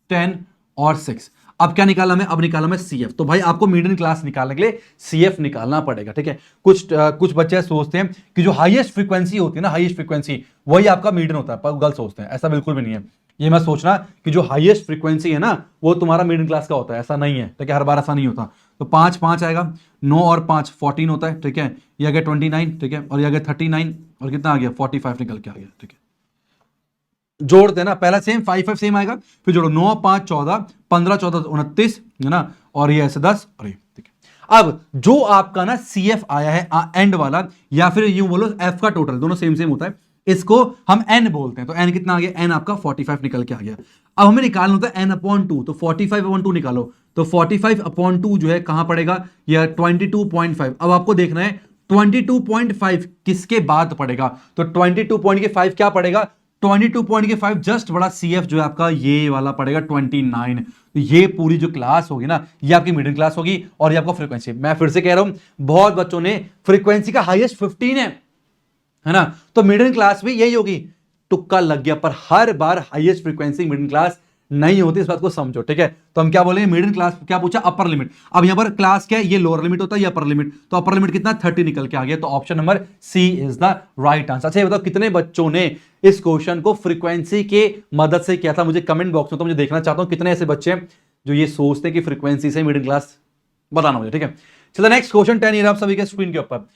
10 और 6। अब क्या निकाला मैं? अब निकाला मैं सीएफ। तो भाई आपको मिडिल क्लास निकालने के लिए सीएफ निकालना पड़ेगा, ठीक है। कुछ बच्चे सोचते हैं कि जो हाईएस्ट फ्रीक्वेंसी होती है ना, हाईएस्ट फ्रीक्वेंसी वही आपका मीडियन होता है, पर गलत सोचते हैं। ऐसा बिल्कुल भी नहीं है। ये मैं सोचना कि जो हाईएस्ट फ्रीक्वेंसी है ना वो तुम्हारा मिडिल क्लास का होता है, ऐसा नहीं है, ठीक है। हर बार ऐसा नहीं होता। तो 5 5 आएगा, 9 और 5 14 होता है, ठीक है। ये आ गया 29, ठीक है, और ये आ गया 39, और कितना आ गया? 45 निकल के आ गया, ठीक है। जोड़ते हैं ना, पहला सेम 5 5 सेम आएगा, फिर जोड़ो 9 5 14, 15 14 29, है ना, और ये ऐसे 10, और ये, ठीक है। अब जो आपका ना सीएफ आया है एंड वाला, या फिर यूं बोलो एफ का टोटल, दोनों सेम सेम होता है, इसको हम एन बोलते हैं। तो एन कितना आ गया? एन आपका 45 निकल के आ गया। अब हमें निकालना होता है n/2, तो 45/2 निकालो। तो 45/2 जो है कहां पड़ेगा? यह 22.5। अब आपको देखना है 22.5 किसके बाद पड़ेगा? तो 22.5 क्या पड़ेगा? 22.5 जस्ट बड़ा सीएफ जो है आपका ये वाला पड़ेगा 29। तो ये पूरी जो क्लास होगी ना, ये आपकी मिडिल क्लास होगी, और ये आपका फ्रीक्वेंसी। मैं फिर से कह रहा हूं, बहुत बच्चों ने फ्रीक्वेंसी का हाईएस्ट 15 है ना, तो मिडिल क्लास भी यही होगी। तुक्का लग गया, पर हर बार हाईएस्ट फ्रीक्वेंसी मिडिल क्लास नहीं होती, इस बात को समझो, ठीक है। तो हम क्या बोलेंगे? मिडिल क्लास क्या पूछा? Upper limit. अब यहां पर क्लास क्या है? ये लोअर लिमिट होता है, ये अपर लिमिट। तो अपर लिमिट कितना? 30 निकल के आ गया। तो option number C is the right answer. अच्छा, ये बताओ कितने बच्चों ने इस क्वेश्चन को फ्रीक्वेंसी के मदद से किया था? मुझे कमेंट बॉक्स में, तो मुझे देखना चाहता हूं कितने ऐसे बच्चे हैं जो ये सोचते हैं कि फ्रीक्वेंसी से मिडिल क्लास बताना मुझे, ठीक है। चलो नेक्स्ट क्वेश्चन 10 आप सभी के स्क्रीन के ऊपर।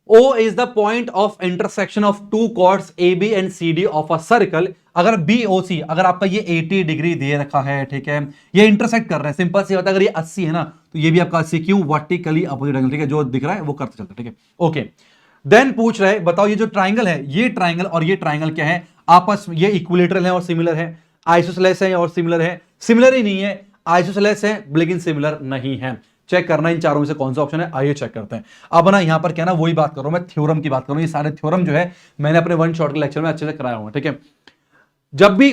O is the point of intersection of two chords AB and CD of a circle। अगर BOC, अगर आपका ये 80 डिग्री दे रखा है, ठीक है, ये इंटरसेक्ट कर रहा है, सिंपल सी बात है। अगर ये 80 है ना, तो ये भी आपका 80। क्यों? वर्टिकली अपोजिट एंगल, ठीक है, जो दिख रहा है वो करते चलता है, ठीक है। ओके, देन पूछ रहे बताओ ये जो ट्राइंगल है, ये ट्राइंगल और ये ट्राइंगल क्या है आपस में? ये इक्विलेटरल है और सिमिलर है, आइसोसेलेस है और सिमिलर है, सिमिलर ही नहीं है, आइसोसेलेस है लेकिन सिमिलर नहीं है। चेक करना इन चारों में से कौन सा ऑप्शन है, आइए चेक करते हैं। अब ना यहां पर क्या ना, वही बात कर रहा हूं मैं, थ्योरम की बात कर रहा हूं। ये सारे थ्योरम जो है मैंने अपने वन शॉट के लेक्चर में अच्छे से कराया हुआ, ठीक है। जब भी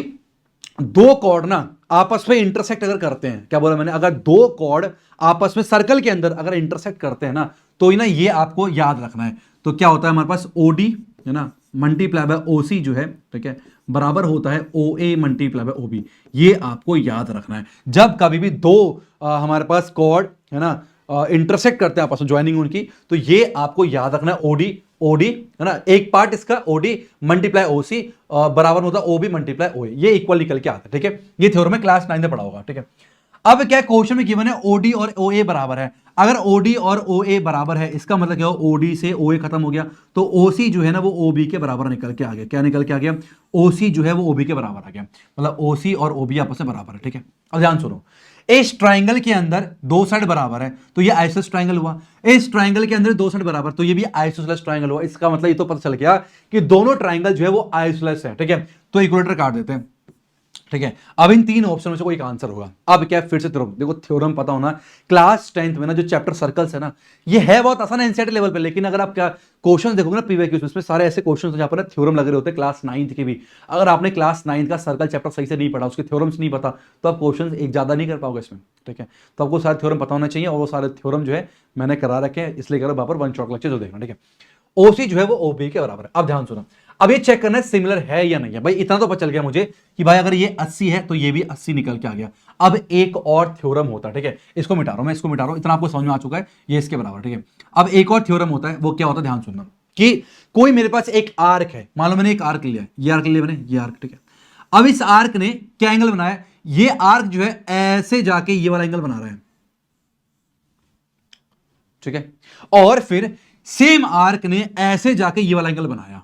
दो कॉर्ड ना आपस में इंटरसेक्ट अगर करते हैं, क्या बोला मैंने? अगर दो कॉर्ड आपस में सर्कल के अंदर अगर इंटरसेक्ट करते हैं ना, तो ना ये आपको याद रखना है। तो क्या होता है हमारे पास? ओडी है ना मल्टीप्लाई बाय ओसी जो है, ठीक है, बराबर होता है ओए मल्टीप्लाई बाय ओबी। ये आपको याद रखना है। जब कभी भी दो हमारे पास कॉर्ड है ना इंटरसेक्ट करते हैं आपस में, ज्वाइनिंग उनकी, तो ये आपको याद रखना है। ओडी ओडी है ना, एक पार्ट इसका ओडी मल्टीप्लाई ओसी बराबर होता है ओबी मल्टीप्लाई ओए। ये इक्वल निकल के आता है, ठीक है। ये थ्योरम में क्लास 9 में पढ़ा होगा, ठीक है। अब क्या क्वेश्चन में गिवन है? ओडी और ओए बराबर है। अगर ओडी और ओए बराबर है, इसका मतलब क्या हो? ओडी से ओए खत्म हो गया, तो ओसी जो है ना वो ओबी के बराबर निकल के आ गया। क्या निकल के आ गया? ओसी जो है वो ओबी के बराबर आ गया। मतलब ओसी और ओबी आपस में बराबर है, ठीक है। अब ध्यान सुनो, इस ट्राइंगल के अंदर दो साइड बराबर है तो ये आइसोसेलेस ट्राइंगल हुआ, इस ट्राइंगल के अंदर दो साइड बराबर तो ये भी आइसोसेलेस ट्राइंगल हुआ। इसका मतलब ये तो पता चल गया कि दोनों ट्राइंगल जो है वो आइसोसेलेस है, ठीक है। तो इक्वेटर काट देते हैं, ठीक है। अब इन तीन ऑप्शन में से कोई एक आंसर होगा। अब क्या फिर से थ्योरम, देखो थ्योरम पता होना, क्लास 10th में ना जो चैप्टर सर्कल्स है ना, ये है बहुत आसान है एनसीईआरटी लेवल पे, लेकिन अगर आप क्या क्वेश्चन देखोगे ना पीवाईक्यूज में, इसमें सारे ऐसे क्वेश्चन जहां पर ना थ्योरम लग रहे होते हैं क्लास 9th के भी। अगर आपने क्लास 9th का सर्कल चैप्टर सही से नहीं पढ़ा, उसके थ्योरम्स नहीं पता, तो आप क्वेश्चन एक ज्यादा नहीं कर पाओगे इसमें, ठीक है। तो आपको सारे थ्योरम पता होना चाहिए, और वो सारे थ्योरम जो है मैंने करा रखे हैं, इसलिए करो वहां पर वन शॉट लेक्चर जो देखना, ठीक है। ओसी जो है वो ओबी के बराबर है। अब ध्यान सुनो, अब ये चेक करना है सिमिलर है या नहीं है। भाई इतना तो पता चल गया मुझे कि भाई अगर ये 80 है तो ये भी 80 निकल के आ गया। अब एक और थ्योरम होता है, ठीक है, इसको मिटा रहा हूं मैं, इसको मिटा रहा हूं, इतना आपको समझ में आ चुका है, ये इसके बराबर, ठीक है। अब एक और थ्योरम होता है, वो क्या होता है, ध्यान सुनना, कि कोई मेरे पास एक आर्क है, मान लो मैंने एक आर्क लिया है, ये आर्क लिया मैंने, ये आर्क, ठीक है। अब इस आर्क ने क्या एंगल बनाया, ये आर्क जो है ऐसे जाके ये वाला एंगल बना रहा है, ठीक है। और फिर सेम आर्क ने ऐसे जाके ये वाला एंगल बनाया।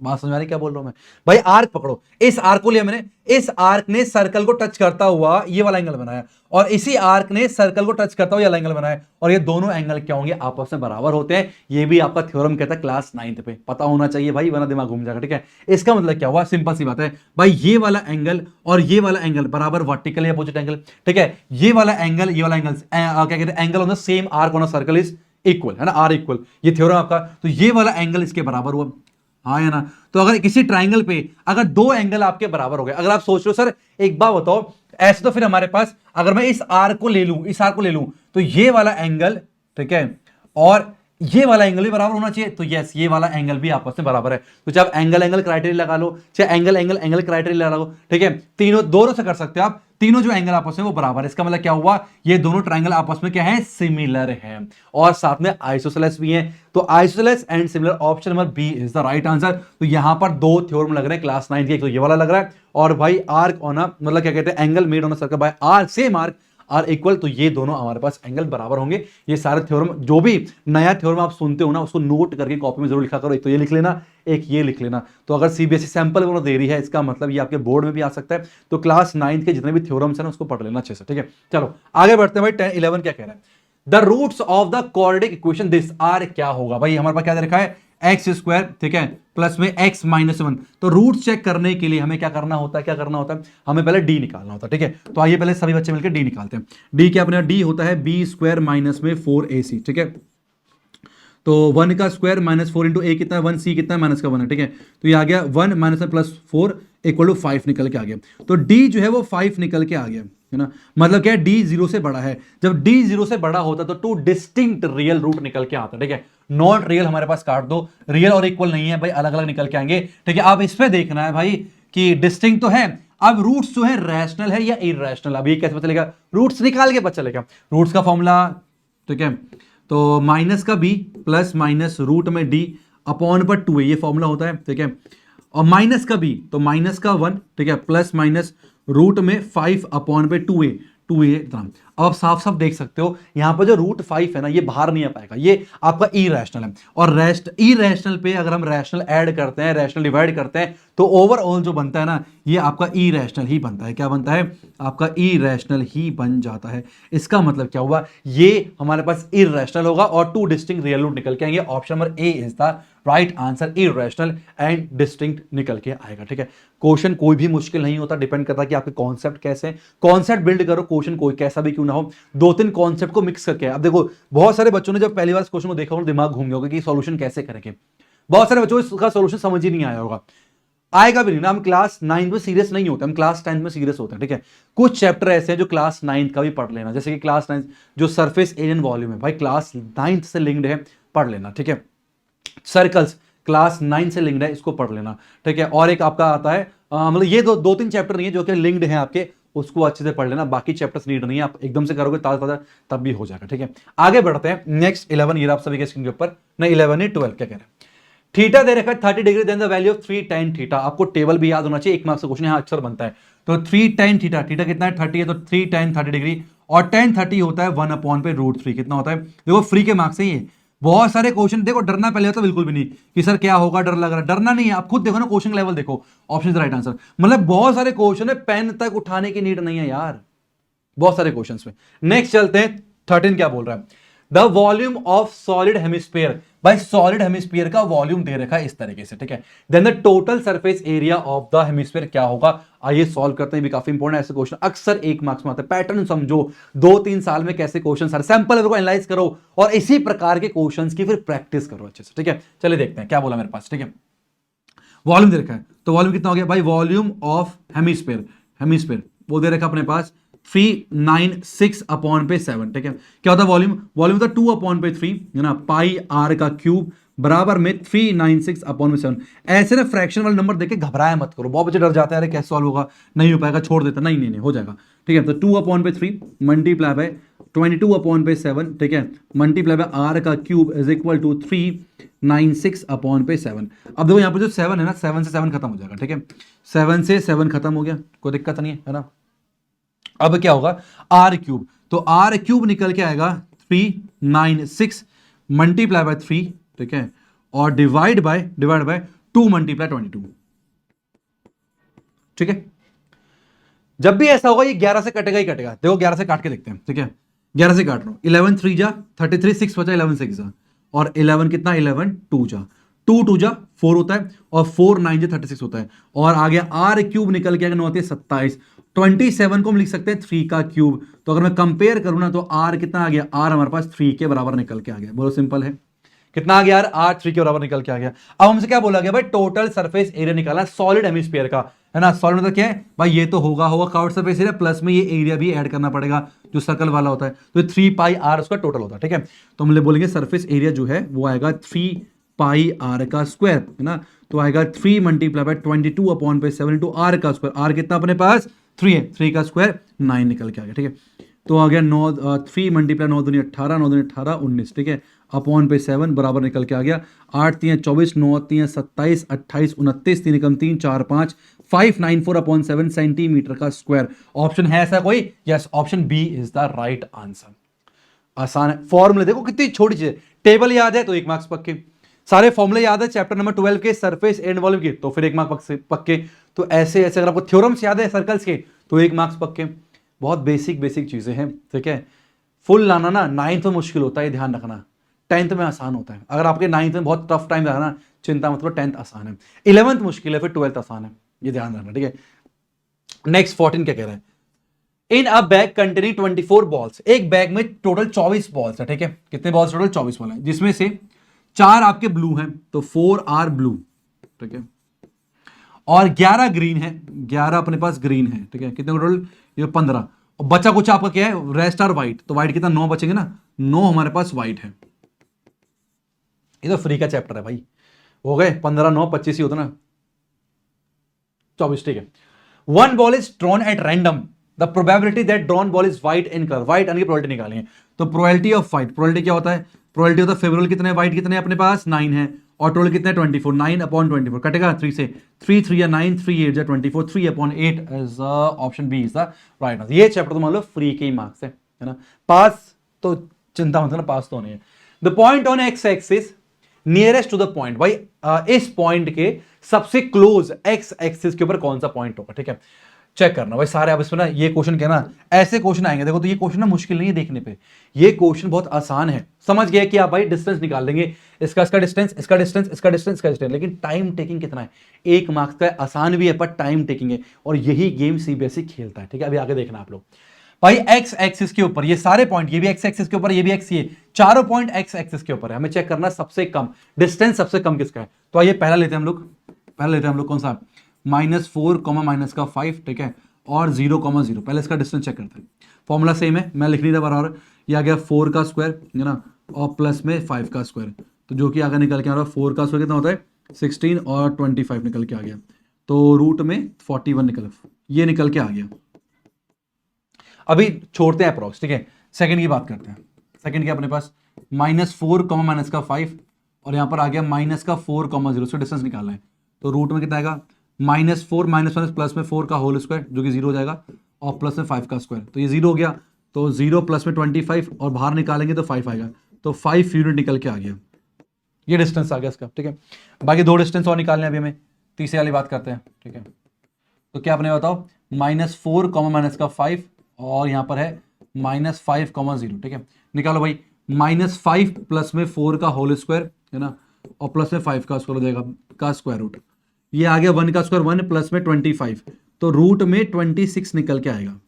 बात समझ आ रही क्या बोल रहा हूं मैं? भाई आर्क पकड़ो, इस आर्क को लिया मैंने, इस आर्क ने सर्कल को टच करता हुआ ये वाला एंगल बनाया, और इसी आर्क ने सर्कल को टच करता हुआ ये वाला एंगल बनाया, और ये दोनों एंगल क्या होंगे, आपस में बराबर होते हैं। ये भी आपका थ्योरम कहता है क्लास 9th पे, पता होना चाहिए भाई, वरना दिमाग घूम जाएगा, ठीक है। इसका मतलब क्या हुआ, सिंपल सी बात है भाई, ये वाला एंगल और ये वाला एंगल बराबर वर्टिकल या अपोजिट एंगल, ठीक है। ये वाला एंगल, ये वाला एंगल क्या कहते हैं, angle on the same arc on a circle is equal, है ना, आर इक्वल, ये थ्योरम आपका। तो ये वाला एंगल इसके बराबर हुआ, हाँ या ना। तो अगर किसी ट्राइंगल पे अगर दो एंगल आपके बराबर हो गए, अगर आप सोच लो सर एक बात बताओ, ऐसे तो फिर हमारे पास अगर मैं इस आर्क को ले लूं, इस आर्क को ले लूं, तो ये वाला एंगल, ठीक है, और ये वाला एंगल भी बराबर होना चाहिए। तो यस, ये वाला एंगल भी आपस में बराबर है। तो चाहे आप एंगल एंगल क्राइटेरिया लगा लो, चाहे एंगल एंगल एंगल क्राइटेरिया लगा लो, ठीक है, तीनों दोनों से कर सकते हो आप, तीनों जो एंगल आपस में वो बराबर है। इसका मतलब क्या हुआ, ये दोनों ट्राइंगल आपस में क्या है, सिमिलर है, और साथ में आइसोसेलेस भी है। तो isosceles and similar, option number B is the right answer. तो यहां पर दो थ्योरम लग रहे हैं क्लास 9 के, एक तो ये वाला लग रहा है, और भाई आर्क ऑन अ, मतलब क्या कहते हैं, angle made on a circle by arc, same arc are equal, तो ये दोनों हमारे पास एंगल बराबर होंगे। ये सारे थ्योरम, जो भी नया थ्योरम आप सुनते हो ना, उसको नोट करके कॉपी में जरूर लिखा करो। एक तो ये लिख लेना, एक ये लिख लेना। तो अगर सीबीएसई सैंपल वो दे रही है, इसका मतलब ये आपके बोर्ड में भी आ सकता है। तो क्लास 9 के जितने भी थ्योरम्स हैं ना, उसको पढ़ लेना अच्छे से, ठीक है। चलो आगे बढ़ते हैं भाई, 10 11 क्या कह रहा है, the roots of the quadratic equation this are, क्या होगा भाई, हमारे पास क्या दे रखा है, एक्स स्क्वायर, ठीक है, प्लस में एक्स माइनस 1। तो रूट चेक करने के लिए हमें क्या करना होता है, क्या करना होता है, हमें पहले डी निकालना होता है, ठीक है। तो आइए पहले सभी बच्चे मिलकर डी निकालते हैं। डी क्या अपने, डी होता है बी स्क्वायर माइनस में 4ac, ठीक है। तो 1 का स्क्वायर माइनस 4 इंटू ए कितना है 1, सी कितना है माइनस का 1 है, ठीक है। तो ये आ गया 1 माइनस में प्लस 4 इक्वल टू 5 निकल के आ गया। तो डी जो है वो 5 निकल के आ गया, है ना। मतलब क्या है, डी 0 से बड़ा है। जब डी 0 से बड़ा होता है तो 2 डिस्टिंक्ट रियल रूट निकल के आता है, ठीक है। नॉट रियल हमारे पास काट दो, रियल और इक्वल नहीं है भाई, अलग अलग निकल के आएंगे, ठीक है। अब इस पे देखना है भाई कि डिस्टिंक्ट तो है, अब रूट्स जो है रैशनल है या इरैशनल, अब ये कैसे पता चलेगा, रूट्स निकाल के पता चलेगा। रूट्स का फॉर्मूला, ठीक है, तो माइनस का बी प्लस माइनस रूट में डी अपॉन पर 2 है, ये फॉर्मूला होता है, ठीक है। और माइनस का बी तो माइनस का 1, ठीक है, प्लस माइनस रूट में 5 अपॉन पे 2a इतना। अब आप साफ साफ देख सकते हो यहां पर जो रूट 5 है ना, ये बाहर नहीं आ पाएगा, ये आपका इरैशनल है। और इरैशनल पे अगर हम रैशनल ऐड करते हैं, रैशनल डिवाइड करते हैं, तो ओवरऑल जो बनता है ना, ये आपका इरैशनल ही बनता है। क्या बनता है, आपका इरैशनल ही बन जाता है। इसका मतलब क्या हुआ, ये हमारे पास इरैशनल होगा और 2 डिस्टिंक्ट रियल रूट निकल के आएंगे। Option number A is the right answer, irrational and distinct निकल के आएगा, ठीक है। क्वेश्चन कोई भी मुश्किल नहीं होता, डिपेंड करता है कि आपके कॉन्सेप्ट कैसे हैं। कॉन्सेप्ट बिल्ड करो, क्वेश्चन कोई कैसा भी क्यों ना हो, 2-3 कॉन्सेप्ट को मिक्स करके। अब देखो बहुत सारे बच्चों ने जब पहली बार इस क्वेश्चन को देखा होगा, दिमाग घूम गया होगा कि सॉल्यूशन कैसे करेंगे। बहुत सारे बच्चों को इसका सॉल्यूशन समझ ही नहीं आया होगा, आएगा भी नहीं ना। हम क्लास 9 में सीरियस नहीं होते, हम क्लास 10 में सीरियस होते हैं, ठीक है। कुछ चैप्टर ऐसे हैं जो क्लास 9 का भी पढ़ लेना, जैसे कि क्लास 9 जो सरफेस एरिया वॉल्यूम है भाई, क्लास 9 से लिंक्ड है, पढ़ लेना, ठीक है। सर्कल्स क्लास 9 से लिंक्ड है, इसको पढ़ लेना, ठीक है। और एक आपका आता है, मतलब ये 2-3 चैप्टर नहीं है जो कि लिंक्ड है आपके, उसको अच्छे से पढ़ लेना। बाकी चैप्टर्स नीड नहीं है, आप एकदम से करोगे ताजा ताजा तब भी हो जाएगा, ठीक है। आगे बढ़ते हैं, नेक्स्ट 11 ईयर आप सभी के स्क्रीन के ऊपर, नहीं 11 नहीं 12, क्या कह रहे हैं, थीटा दे रखा है 30 degree, then the value of 3 tan theta. आपको टेबल भी याद होना चाहिए, एक मार्क्स का क्वेश्चन यहां अक्सर बनता है। तो 3 tan थीटा, थीटा कितना है 30 है, तो 3 tan 30 डिग्री, और tan 30 होता है 1 अपॉन पे √3, कितना होता है, देखो फ्री के मार्क्स है ये। बहुत सारे क्वेश्चन, देखो डरना पहले तो बिल्कुल भी नहीं कि सर क्या होगा, डर लग रहा है, डरना नहीं है। आप खुद देखो ना क्वेश्चन लेवल देखो, ऑप्शन इज राइट आंसर। मतलब बहुत सारे क्वेश्चन है, पेन तक उठाने की नीड नहीं है यार, बहुत सारे क्वेश्चन में। नेक्स्ट चलते हैं 13 क्या बोल रहा है, the volume of solid hemisphere. भाई सॉलिड हेमिस्फीयर का वॉल्यूम दे रखा है इस तरीके से, ठीक है। Then the total surface area of the hemisphere क्या होगा, आइए सॉल्व करते हैं। भी काफी इंपॉर्टेंट ऐसे क्वेश्चन अक्सर 1 मार्क्स में आते हैं। पैटर्न समझो, 2-3 साल में कैसे क्वेश्चन सारे सैंपल को एनालाइज करो और इसी प्रकार के क्वेश्चन की फिर प्रैक्टिस करो अच्छे से, ठीक है। चलिए देखते हैं क्या बोला मेरे पास, ठीक है। वॉल्यूम दे रखा है, तो वॉल्यूम कितना हो गया भाई, वॉल्यूम ऑफ हेमिस्फीयर, हेमिस्फीयर वो दे रखा अपने पास 396 अपॉन पे 7, ठीक है। क्या होता है वॉल्यूम, वॉल्यूम होता है 2 अपॉन पे 3 है ना, पाई आर का क्यूब बराबर में 396 अपॉन में 7। ऐसे ना फ्रैक्शन वाले नंबर देखे घबराया मत करो, बहुत बच्चे डर जाते हैं अरे कैसे सॉल्व होगा, नहीं हो पाएगा, छोड़ देता, नहीं नहीं नहीं हो जाएगा, ठीक है। तो 2 अपॉन पे 3 मल्टीप्लाई बाय 22 अपॉन पे 7, ठीक है, मल्टीप्लाई बाय आर का cube is equal to 396 upon पे 7। अब देखो यहाँ पे जो 7 है ना, 7 से 7 खत्म हो जाएगा, ठीक है। 7 से 7 खत्म हो गया, कोई दिक्कत नहीं है ना। अब क्या होगा आर क्यूब, तो आर क्यूब निकल के आएगा 396 मल्टीप्लाई बाय 3, ठीक है, और डिवाइड बाय 2 मल्टीप्लाई 22, ठीक है। जब भी ऐसा होगा ये 11 से कटेगा ही कटेगा, देखो 11 से काट के देखते हैं, ठीक है। 11 से काट रहा हूं, 11 3 जा 33, 6 बचा, 11 6 जा, और 11 कितना 11 2 जा, 2 2 जा 4 होता है, और 4 9 जा 36 होता है, और आ गया आर क्यूब निकल के आगे 9 27। 27 को हम लिख सकते हैं 3 का क्यूब, तो अगर मैं कंपेयर करूं ना तो आर कितना आ गया, आर हमारे पास 3 के बराबर निकल के आ गया। बोलो सिंपल है, कितना आ गया यार, आर 3 के बराबर निकल के आ गया। अब हमसे क्या बोला गया भाई, टोटल सरफेस एरिया निकालना सॉलिड हेमिस्फीयर का, है ना। सॉलिड मतलब क्या है भाई, ये तो होगा कर्व्ड सरफेस एरिया प्लस में ये एरिया भी ऐड करना पड़ेगा जो सर्कल वाला होता है, तो 3 पाई आर उसका टोटल होता है, ठीक है। तो हम बोलेंगे सरफेस एरिया जो है वो आएगा 3 पाई आर का स्क्वायर, है ना। तो आएगा 3 मल्टीप्लाई बाय 22 अपॉन पे 7 इंटू आर का स्क्वायर, आर कितना अपने पास 3 है, 3 का स्क्वायर 9 निकल के आ गया, ठीक है। तो आ गया 3 मल्टीप्लाई 9 दूनी 18, 9 दूनी 18 19, ठीक है, अपॉन पे 7 बराबर निकल के आ गया 8 3 24, 9 3 27, 28 29, 3 कम 3 4 5 594 अपॉन 7 सेंटीमीटर का स्क्वायर। ऑप्शन है ऐसा कोई, yes, option B is the right answer. आसान है, फॉर्मूले देखो कितनी छोटी चीज है, टेबल याद है तो 1 मार्क्स पक्के, सारे फॉर्मूले याद है चैप्टर नंबर 12 के सरफेस एंड वॉल्यूम के तो फिर 1 मार्क्स पक्के। तो ऐसे ऐसे अगर आपको थ्योरम्स याद है सर्कल्स के तो 1 मार्क्स पक्के। बहुत बेसिक बेसिक चीजें हैं, ठीक है। फुल लाना ना 9th में मुश्किल होता है, ध्यान रखना, 10th में आसान होता है। अगर आपके 9th में बहुत टफ टाइम रहा ना, चिंता मतलब 10th आसान है, 11th मुश्किल है, फिर 12th आसान है, ये ध्यान रखना, ठीक है। नेक्स्ट 14 क्या कह रहा है, इन अ बैग कंटेनिंग 24 बॉल्स, एक बैग में टोटल 24 बॉल्स है, ठीक है। कितने बॉल्स टोटल 24 बॉल है, जिसमें से 4 आपके ब्लू हैं तो 4 आर ब्लू, ठीक है, और 11 ग्रीन है, 11 अपने पास ग्रीन है, ठीक है। कितने टोटल ये 15, और बचा कुछ आपका क्या है, रेस्ट आर व्हाइट, तो व्हाइट कितना 9 बचेंगे ना, 9 हमारे पास व्हाइट है। ये तो फ्री का चैप्टर है भाई, हो गए 15 9 25 ही होता ना, 24, ठीक है। One ball is drawn at random, the probability that drawn ball is white in colour, white आने की प्रोबेबिलिटी निकाली है। तो प्रोबेबिलिटी ऑफ व्हाइट, प्रोबेबिलिटी क्या होता है, प्रोबेबिलिटी होता है फेवरेबल कितने, व्हाइट कितने अपने पास 9 है, और टोटल कितने 24, 9 अपॉन 24 कटेगा 3 से, 3 3 या 9, 3 8 या 24, 3 upon 8 is option B is the right answer. ये चैप्टर तो मान लो फ्री के ही मार्क्स है ना, पास तो चिंता मत करना, पास तो होने हैं। The point on X axis nearest to the point, भाई इस पॉइंट के सबसे क्लोज एक्स एक्सिस के ऊपर कौन सा पॉइंट होगा, ठीक है। चेक करना भाई सारे, अब इसमें ना ये क्वेश्चन क्या ना, ऐसे क्वेश्चन आएंगे देखो, तो ये क्वेश्चन ना मुश्किल नहीं है देखने पे, ये क्वेश्चन बहुत आसान है। समझ गए कि आप भाई डिस्टेंस निकाल लेंगे, इसका डिस्टेंस, इसका डिस्टेंस, इसका डिस्टेंस, इसका डिस्टेंस, लेकिन टाइम टेकिंग कितना है, 1 मार्क्स का है, आसान भी है पर टाइम टेकिंग है, और यही गेम सीबीएसई खेलता है, ठीक है। अभी आगे देखना आप लोग भाई, एक्स एक्सिस के ऊपर ये सारे पॉइंट, ये भी एक्स एक्सिस के ऊपर, ये भी एक्स, ये चारों पॉइंट एक्स एक्सिस के ऊपर है, हमें चेक करना सबसे कम डिस्टेंस, सबसे कम किसका है। तो आइए पहला लेते हैं हम लोग, पहला लेते हैं हम लोग कौन सा, -4 -5, ठीक है, और 0 0, पहले इसका डिस्टेंस चेक करते हैं। फॉर्मूला सेम है, मैं लिख नहीं था बराबर, ये आ गया 4 का स्क्वायर है ना, और प्लस में 5 का स्क्वायर, तो जो कि आगे निकल के आ रहा है 4 का स्क्वायर कितना होता है 16, और 25 निकल के आ गया, तो रूट में 41 निकल, ये निकल के आ गया। अभी छोड़ते हैं अप्रॉक्स, ठीक है, सेकंड की बात करते हैं। सेकंड क्या अपने पास -4 -5, और यहां पर आ गया -4 0, उसका डिस्टेंस निकालना है, तो रूट में कितना आएगा -4 -1 प्लस में 4 का होल स्क्वायर जो कि 0 हो जाएगा, और प्लस में 5 का स्क्वायर, तो ये 0 हो गया, तो 0 प्लस में 25 और बाहर निकालेंगे तो 5 आएगा, तो 5 यूनिट निकल के आ गया, ये डिस्टेंस आ गया इसका, ठीक है। बाकी 2 डिस्टेंस और निकालने अभी हमें, तीसरी वाली बात करते हैं, ठीक है। तो क्या आपने बताओ -4 -5 और यहां पर है -5,0, ठीक है। निकालो भाई, -5 प्लस में 4 का होल स्क्वायर है ना, और प्लस में 5 का स्क्वायर हो जाएगा, का स्क्वायर रूट। ये आ गया 1 का स्क्वायर 1 प्लस में 25, तो रूट में 26 निकल के आएगा।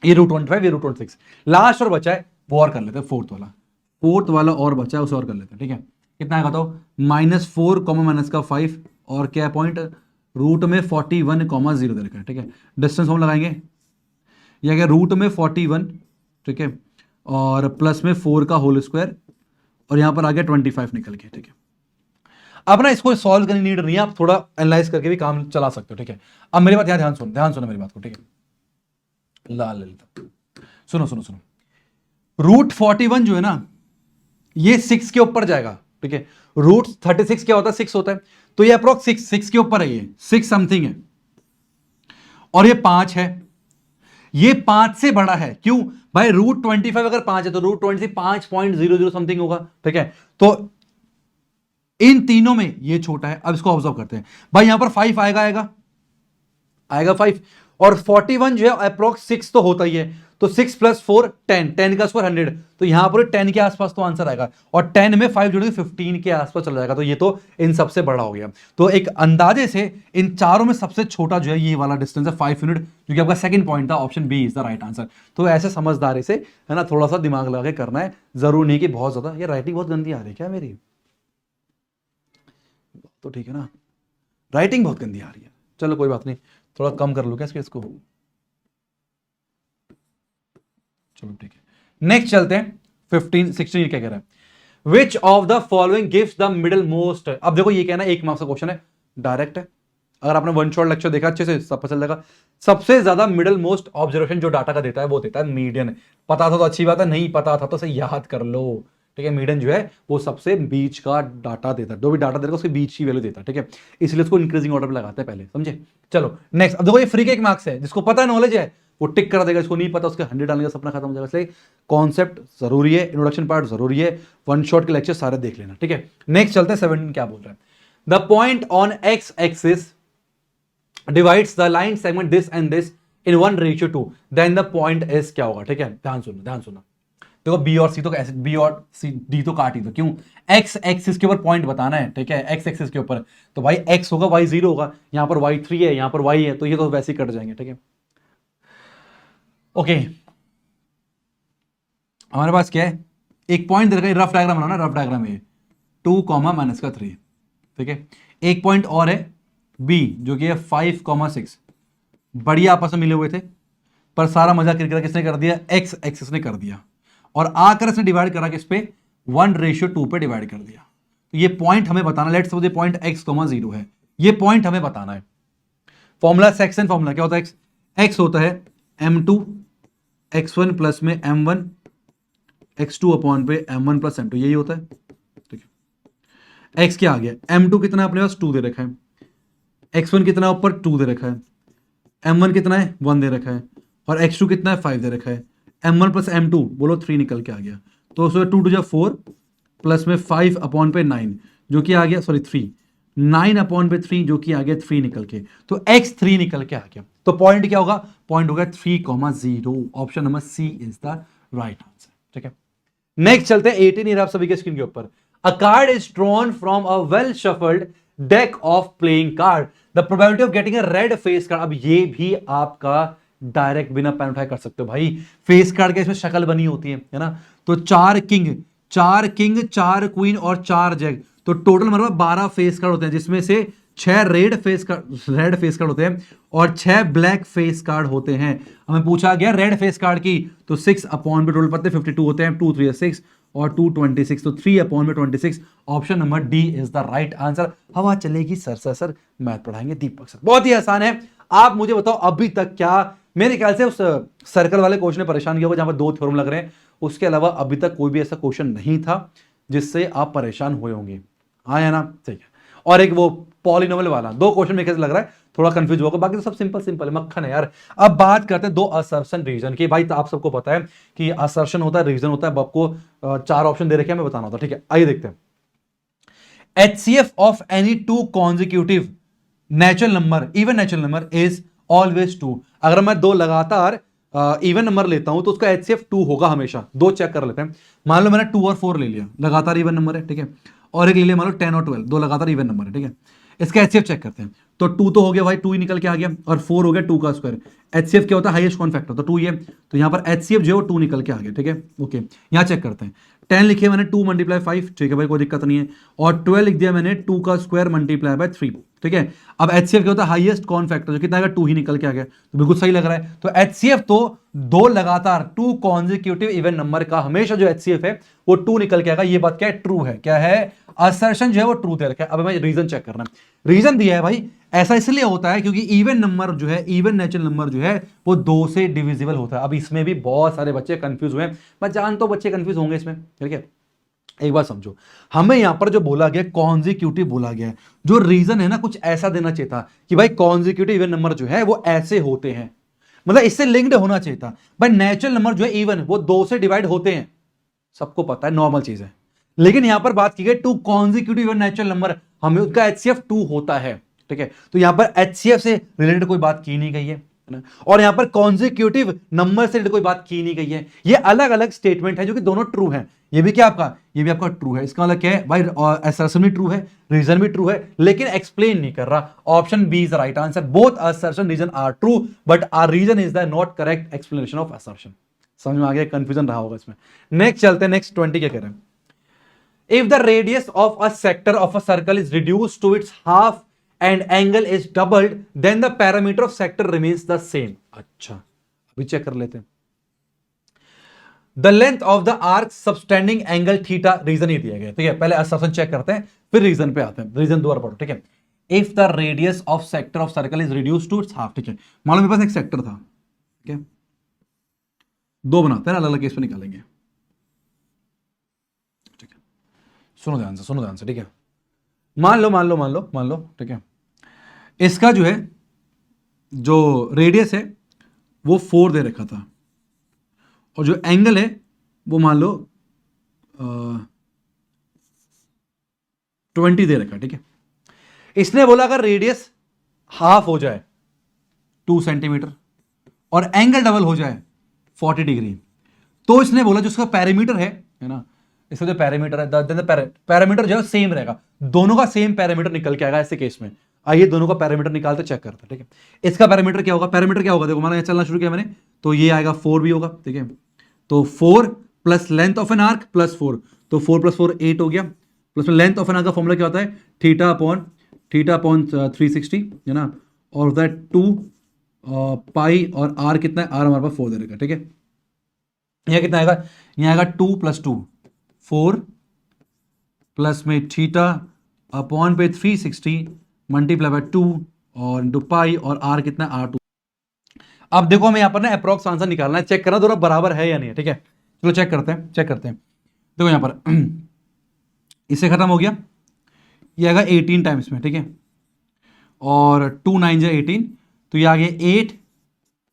ये रूट 25, ये रूट 26। लास्ट और बचा है वो और कर लेते हैं, फोर्थ वाला और बचा है उसे और कर लेते हैं, ठीक है। कितना आएगा बताओ, -4 -5 और क्या पॉइंट, रूट में 41,0 दे रखा है, ठीक है। डिस्टेंस हम लगाएंगे, ये आ गया रूट में 41, ठीक है, और प्लस में 4 का होल स्क्वायर, और यहां पर आ गया 25 निकल के, ठीक है। अब ना इसको सॉल्व करने नीड नहीं है, आप थोड़ा एनालाइज करके भी काम चला सकते हो, ठीक है। अब मेरी बात यहाँ ध्यान सुनो मेरी बात को, ठीक है। लाल ललिता, सुनो सुनो सुनो, रूट 41 जो है ना, ये 6 के ऊपर जाएगा, ठीक है। रूट 36 क्या होता है, 6 होता है, तो ये अप्रोक्स 6 के ऊपर है, ये 6 समथिंग है, और ये 5 है, ये 5 से बड़ा है। क्यों भाई, रूट 25 अगर 5 है तो रूट 20 5.00 समथिंग होगा, ठीक है। तो इन तीनों में ये छोटा है। अब इसको ऑब्जर्व करते हैं भाई, यहां पर 5 आएगा 5, और 41 जो है अप्रोक्स 6 तो होता ही है, तो 6 + 4 10 का स्क्वायर 100, तो यहां पर 10 के आसपास तो आंसर आएगा, और 10 में 5 जोड़ेंगे 15 के आसपास चला जाएगा, तो ये तो इन सबसे बड़ा हो गया। तो एक अंदाजे से इन चारों में सबसे छोटा जो है ये वाला डिस्टेंस है 5 यूनिट, जो कि आपका सेकंड पॉइंट था, option B is the right answer. तो ऐसे समझदारी से है ना, थोड़ा सा दिमाग लगा के करना है, जरूर नहीं कि बहुत ज्यादा। ये राइटिंग बहुत गंदी आ रही है क्या मेरी, तो ठीक है ना, राइटिंग बहुत गंदी आ रही है, चलो कोई बात नहीं, थोड़ा कम कर लो क्या इसको, चलो ठीक है। नेक्स्ट चलते हैं 16 क्या कह रहा है, which of the following gives the middle most. अब देखो ये कहना 1 मार्क्स का क्वेश्चन है, डायरेक्ट है, अगर आपने वन शॉट लेक्चर देखा अच्छे से सब पता चल जाएगा। सबसे ज्यादा मिडल मोस्ट ऑब्जर्वेशन जो डाटा का देता है वो देता है मीडियन। पता था तो अच्छी बात है, नहीं पता था तो सही याद कर लो, ठीक है। मीडियन जो है वो सबसे बीच का डाटा देता है, जो भी डाटा देगा उसके बीच की वैल्यू देता है, ठीक है। इसलिए उसको इंक्रीजिंग ऑर्डर में लगाते हैं पहले, समझे। चलो नेक्स्ट, अब देखो ये फ्री के 1 मार्क्स है, जिसको पता नॉलेज है वो टिक कर देगा, इसको नहीं पता उसके 100 डालने का सपना खत्म हो जाएगा। इसलिए कॉन्सेप्ट जरूरी है, इंट्रोडक्शन पार्ट जरूरी है, वन शॉट के लेक्चर सारे देख लेना, ठीक है। नेक्स्ट चलते हैं 17 क्या बोल रहा है, the point on X axis divides the line segment this and this in 1:2, then the point is क्या होगा, ठीक है। ध्यान सुनना देखो, बी और सी तो ऐसे, बी और सी डी तो काट ही दो, क्यों, एक्स एक्सिस के ऊपर पॉइंट बताना है, ठीक है। एक्स एक्सिस के ऊपर तो भाई एक्स होगा, वाई 0 होगा, यहां पर वाई 3 है, यहां पर वाई है, तो ये तो वैसे ही कट जाएंगे, ठीक है। ओके, हमारे पास क्या है, एक पॉइंट दे रखा है, रफ डायग्राम बनाना, रफ डायग्राम है 2, -3, ठीक है। एक पॉइंट और है बी जो कि है 5, 6, बढ़िया आपस में मिले हुए थे, पर सारा मजा क्रिकेट किसने कर दिया, एक्स एक्सिस ने कर दिया, और आकर इसने डिवाइड करा किस पे, 1:2 पे डिवाइड कर दिया। तो ये पॉइंट हमें बताना, लेट्स सपोज ये पॉइंट x, 0 है, ये पॉइंट हमें बताना है। फॉर्मूला सेक्शन फॉर्मूला क्या होता है, x होता है m2 x1 प्लस में m1 x2 अपॉन पे m1 प्लस m2, यही होता है, ठीक है। x क्या आ गया, m2 कितना अपने पास 2 दे रखा है, x1 कितना ऊपर 2 दे रखा है, m1 कितना है 1 दे रखा है, और x2 कितना है 5 दे रखा है, m1 प्लस m2 बोलो 3 निकल के आ गया, तो उसमें 2 2 4 प्लस में 5 अपॉन पे 9 जो कि आ गया, सॉरी 3, 9 अपॉन पे 3 जो कि आ गया 3 निकल के, तो x3 निकल के आ गया। तो पॉइंट क्या होगा, पॉइंट होगा 3,0, option number C is the right answer, ठीक है। नेक्स्ट चलते हैं 18 आप सभी के स्क्रीन के ऊपर, अ card is drawn from a well shuffled deck of playing card, the probability of getting a red face card. अब ये भी आपका डायरेक्ट बिना पेन उठाए कर सकते हो भाई, फेस कार्ड के इसमें शक्ल बनी होती है ना। तो 4 किंग 4 क्वीन और 4 जैक, तो टोटल मतलब 12 फेस कार्ड होते हैं, जिसमें से 6 रेड फेस कार्ड होते हैं और 6 ब्लैक फेस कार्ड होते हैं। हमें पूछा गया रेड फेस कार्ड की, तो 6 अपॉन पे टोटल पत्ते 52 होते हैं, 2 3 6 और 2 26, तो 3 अपॉन में 26, option number D is the right answer. हवा चलेगी सर मैथ पढ़ाएंगे दीपक सर, बहुत ही आसान है। आप मुझे बताओ अभी तक क्या, मेरे ख्याल से उस सर्कल वाले क्वेश्चन ने परेशान किया होगा जहां पर 2 थ्योरम लग रहे हैं, उसके अलावा अभी तक कोई भी ऐसा क्वेश्चन नहीं था जिससे आप परेशान हुए होंगे, हाँ या ना, ठीक है। और एक वो पॉलिनोमियल वाला 2 क्वेश्चन में कैसे लग रहा है, थोड़ा कंफ्यूज होगा, बाकी तो सब सिंपल है, मक्खन है यार। अब बात करते हैं 2 असर्शन रीजन की। भाई तो आप सबको पता है कि असर्शन होता है, रीजन होता है, आपको 4 ऑप्शन दे रखे हैं, मैं बताना होता है, ठीक है। आइए देखते हैं, HCF of any 2 consecutive natural number, even natural number is always 2। अगर मैं 2 लगातार इवन नंबर लेता हूं तो उसका एचसीएफ 2 होगा हमेशा। दो चेक कर लेते हैं। मान लो मैंने 2 और 4 ले लिया, लगातार इवन नंबर है, ठीक है, और एक ले लिया मान लो 10 और 12, दो लगातार इवन नंबर है, ठीक है। इसका एचसीएफ चेक करते हैं। तो 2 तो हो गया भाई, 2 ही निकल के आ गया, और 4 हो गया 2 का स्क्वायर। एचसीएफ क्या होता है? हाईएस्ट कॉमन फैक्टर, तो 2 ही है, तो यहां पर एचसीएफ जो है वो 2 निकल के आ गया, ठीक है। ओके, यहां चेक करते हैं। 10 लिखे मैंने 2 मल्टीप्लाई 5, ठीक है भाई, कोई दिक्कत नहीं है। और 12 लिख दिया मैंने 2 का स्क्वायर मल्टीप्लाई बाय 3, ठीक है। अब एचसीएफ क्या होता है? हाईएस्ट कॉमन फैक्टर, जो कितना आएगा? 2 ही निकल के आ गया, तो बिल्कुल सही लग रहा है। तो एचसीएफ तो दो लगातार 2 कॉन्जिक्यूटिव इवन नंबर का हमेशा जो एचसीएफ है वो 2 निकल के आएगा। ये बात क्या है? ट्रू है। क्या है? असर्शन जो है वो ट्रू दे रखा है। अब हमें रीजन चेक करना है। रीजन दिया है भाई, ऐसा इसलिए होता है क्योंकि इवन नंबर जो है, इवन नेचुरल नंबर जो है वो 2 से डिविजिबल होता है। अब इसमें भी बहुत सारे बच्चे कंफ्यूज हुए हैं, मैं जानता हूं बच्चे कंफ्यूज होंगे इसमें, ठीक है। एक बात समझो, हमें यहां पर जो बोला गया कॉन्जिक्यूटिव बोला गया है, जो रीजन है ना कुछ ऐसा देना चाहिए था कि भाई कॉन्जिक्यूटिव इवन नंबर जो है वो ऐसे होते हैं, मतलब इससे लिंक्ड होना चाहिए था। भाई नेचुरल नंबर जो है इवन वो 2 से डिवाइड होते हैं, सबको पता है, नॉर्मल चीज है। लेकिन यहां पर बात की गई 2 कॉन्जिक्यूटिव इवन नेचुरल नंबर, हमें उसका एचसीएफ 2 होता है, ठीक है। तो यहां पर एचसीएफ से रिलेटेड कोई बात की नहीं गई है ना, और यहां पर कॉन्जिक्यूटिव नंबर से रिलेटेड कोई बात की नहीं गई है। ये अलग अलग स्टेटमेंट है जो कि दोनों ट्रू है। ये भी क्या आपका? ये भी आपका ट्रू है। इसका मतलब क्या है भाई? असर्शन भी ट्रू है, रीजन भी ट्रू है, लेकिन एक्सप्लेन नहीं कर रहा। Option B is the right answer. Both assertion reason are true but R reason is the not correct explanation of assertion. समझ में आ गया? कंफ्यूजन रहा होगा इसमें। नेक्स्ट चलते हैं, नेक्स्ट 20 क्या कह रहे हैं? If the radius of a sector of a circle is reduced to its half and angle is doubled, then the parameter of sector remains the same. अच्छा, अभी चेक कर लेते हैं। The length of the arc subtending angle theta, region ही दिया गया, ठीक है। पहले असर्शन चेक करते हैं, फिर रीजन पे आते हैं। रीजन दोबारा पढ़ो, ठीक है। If the radius of sector of circle is reduced to its half, ठीक है। मान लो मेरे पास एक सेक्टर था, ठीक है, दो बनाते हैं, अलग अलग केस पे निकालेंगे। सुनो ध्यान से, ठीक है। मान लो, ठीक है, इसका जो है जो रेडियस है वो 4 दे रखा था, और जो एंगल है वो मान लो 20 दे रखा, ठीक है। इसने बोला अगर रेडियस हाफ हो जाए 2 सेंटीमीटर और एंगल डबल हो जाए 40 डिग्री, तो इसने बोला जो उसका पैरामीटर है ना, इसका जो पैरामीटर है, पैरामीटर जो है सेम रहेगा, दोनों का सेम पैरामीटर निकल के आएगा ऐसे केस में। आइए दोनों का पैरामीटर निकालते चेक करते हैं, ठीक है। इसका पैरामीटर क्या होगा? पैरामीटर क्या होगा? देखो मैंने चलना शुरू किया मैंने, तो ये आएगा 4 भी होगा, ठीक है। तो 4 plus length of an arc plus 4, तो 4 प्लस 4 8 हो गया, प्लस में लेंथ ऑफ एन आर्क का फॉर्मूला क्या होता है? थीटा अपॉन 360, है ना, और दैट 2 पाई, और आर कितना है? आर हमारे पास 4 दे रखा, ठीक है। यह कितना आएगा? यह आएगा 2 प्लस 2 4 प्लस में थीटा अपॉन पे 360 मल्टीप्लाई बाय 2 और इंटू पाई, और आर कितना? R2। अब देखो हमें यहां पर ना अप्रॉक्स आंसर निकालना है, चेक करना दोनों बराबर है या नहीं है, ठीक है। चलो चेक करते हैं। देखो यहां पर इससे खत्म हो गया, ये आएगा 18 टाइम्स में, ठीक है, और 2 9 जा 18, तो ये आ गया 8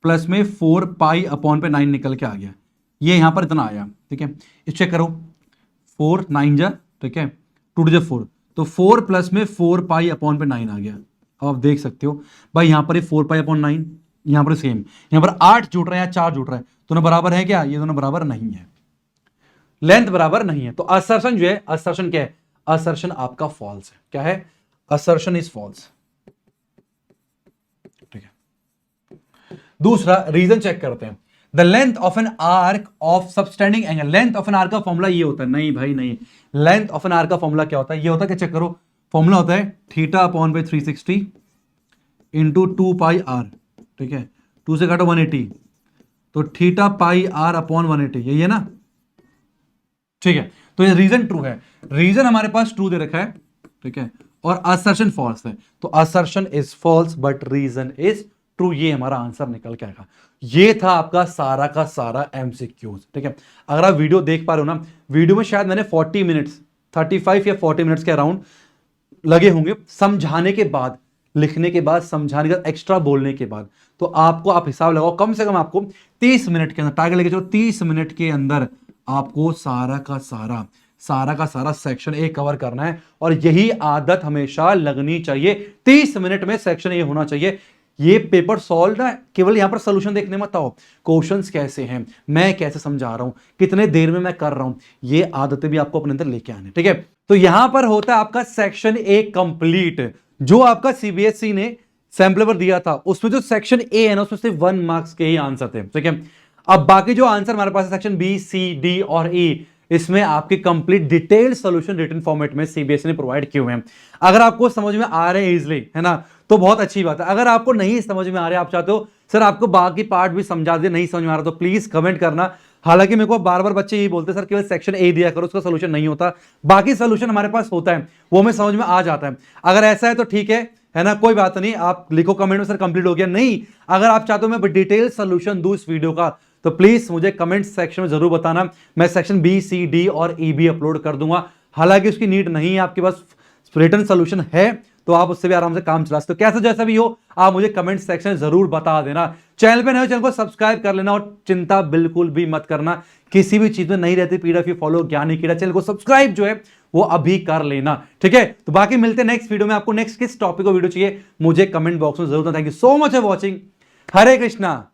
प्लस में 4 पाई अपॉन पे 9 निकल के आ गया, ये यहां पर इतना आया, ठीक है। इस चेक करो, 4 9 जा, ठीक है, 2 जा 4, तो 4 प्लस में 4 पाई अपॉन पे 9 आ गया। अब आप देख सकते हो भाई यहां पर 4 पाई अपॉन 9, यहां पर सेम, यहां पर 8 जुड़ रहा है या 4 जुड़ रहा है, दोनों बराबर है क्या? ये दोनों बराबर नहीं है, लेंथ बराबर नहीं है। तो असर्शन जो है, असर्शन क्या है? असर्शन आपका फॉल्स है। क्या है? असर्शन इज फॉल्स, ठीक है। दूसरा रीजन चेक करते हैं। The length of an arc of सबस्टेंडिंग angle, length of an arc का फॉर्मूला ये होता है, नहीं भाई नहीं, लेंथ ऑफ एन आर्क का फॉर्मूला क्या होता है? ये होता है कि चेक करो, फॉर्मूला होता है थीटा अपॉन पे 360 इंटू 2 पाई आर, ठीक है, 2 से काटो 180, तो थीटा पाई आर अपॉन 180, यही है ना, ठीक है। तो ये रीजन ट्रू है, रीजन हमारे पास ट्रू दे रखा है, ठीक है, और असर्शन फॉल्स है। तो assertion is false but reason is true, ये हमारा आंसर निकल के आएगा। ये था आपका सारा का सारा एमसीक्यूज, ठीक है। अगर आप वीडियो देख पा रहे हो ना, वीडियो में शायद मैंने 40 मिनट्स 35 या 40 मिनट्स के अराउंड लगे होंगे समझाने के बाद, लिखने के बाद, समझाने के बाद, एक्स्ट्रा बोलने के बाद। तो आपको आप हिसाब लगाओ, कम से कम आपको 30 मिनट के अंदर टारगेट लेके चलो, 30 मिनट के अंदर आपको सारा का सारा सेक्शन ए कवर करना है, और यही आदत हमेशा लगनी चाहिए। 30 मिनट में सेक्शन ए होना चाहिए। ये पेपर सॉल्व ना केवल यहां पर सोल्यूशन देखने मत आओ, क्वेश्चंस कैसे हैं, मैं कैसे समझा रहा हूं, कितने देर में मैं कर रहा हूं, ये आदतें भी आपको अपने अंदर लेके आने। ठीक है, तो यहां पर होता है आपका सेक्शन ए कंप्लीट, जो आपका सीबीएसई ने सैंपल पेपर दिया था, उसमें जो सेक्शन ए है ना, उसमें सिर्फ 1 मार्क्स के ही आंसर थे। ठीक है, अब बाकी जो आंसर हमारे पास है सेक्शन बी, सी, डी और ई, इसमें आपके complete detailed solution written format में सीबीएसई ने प्रोवाइड किए हुए हैं। अगर आपको समझ में आ रहे हैं इजिली, है ना, तो बहुत अच्छी बात है। अगर आपको नहीं समझ में आ रहे, आप चाहते हो सर आपको बाकी पार्ट भी समझा दे, नहीं समझ में आ रहा, तो प्लीज कमेंट करना। हालांकि मेरे को बार बार बच्चे यही बोलते हैं सर केवल सेक्शन ए दिया करो, उसका सोल्यूशन नहीं होता, बाकी सोल्यूशन हमारे पास होता है, वो हमें समझ में आ जाता है। अगर ऐसा है तो ठीक है ना, कोई बात नहीं, आप लिखो कमेंट में सर कंप्लीट हो गया। नहीं, अगर आप चाहते हो मैं डिटेल सोल्यूशन दूं इस वीडियो का, तो प्लीज मुझे कमेंट सेक्शन में जरूर बताना, मैं सेक्शन बी, सी, डी और ई भी अपलोड कर दूंगा। हालांकि उसकी नीड नहीं है, आपके पास रिटन सोल्यूशन है तो आप उससे भी आराम से काम चला सकते हो। कैसा जैसा भी हो, आप मुझे कमेंट सेक्शन में जरूर बता देना। चैनल पे नए हो, चैनल को सब्सक्राइब कर लेना, और चिंता बिल्कुल भी मत करना, किसी भी चीज में नहीं रहती पीड़ा, फॉलो ज्ञानी कीड़ा, चैनल को सब्सक्राइब जो है वो अभी कर लेना। ठीक है, तो बाकी मिलते हैं नेक्स्ट वीडियो में। आपको नेक्स्ट किस टॉपिक को वीडियो चाहिए मुझे कमेंट बॉक्स में जरूर। Thank you so much for watching. Hare Krishna.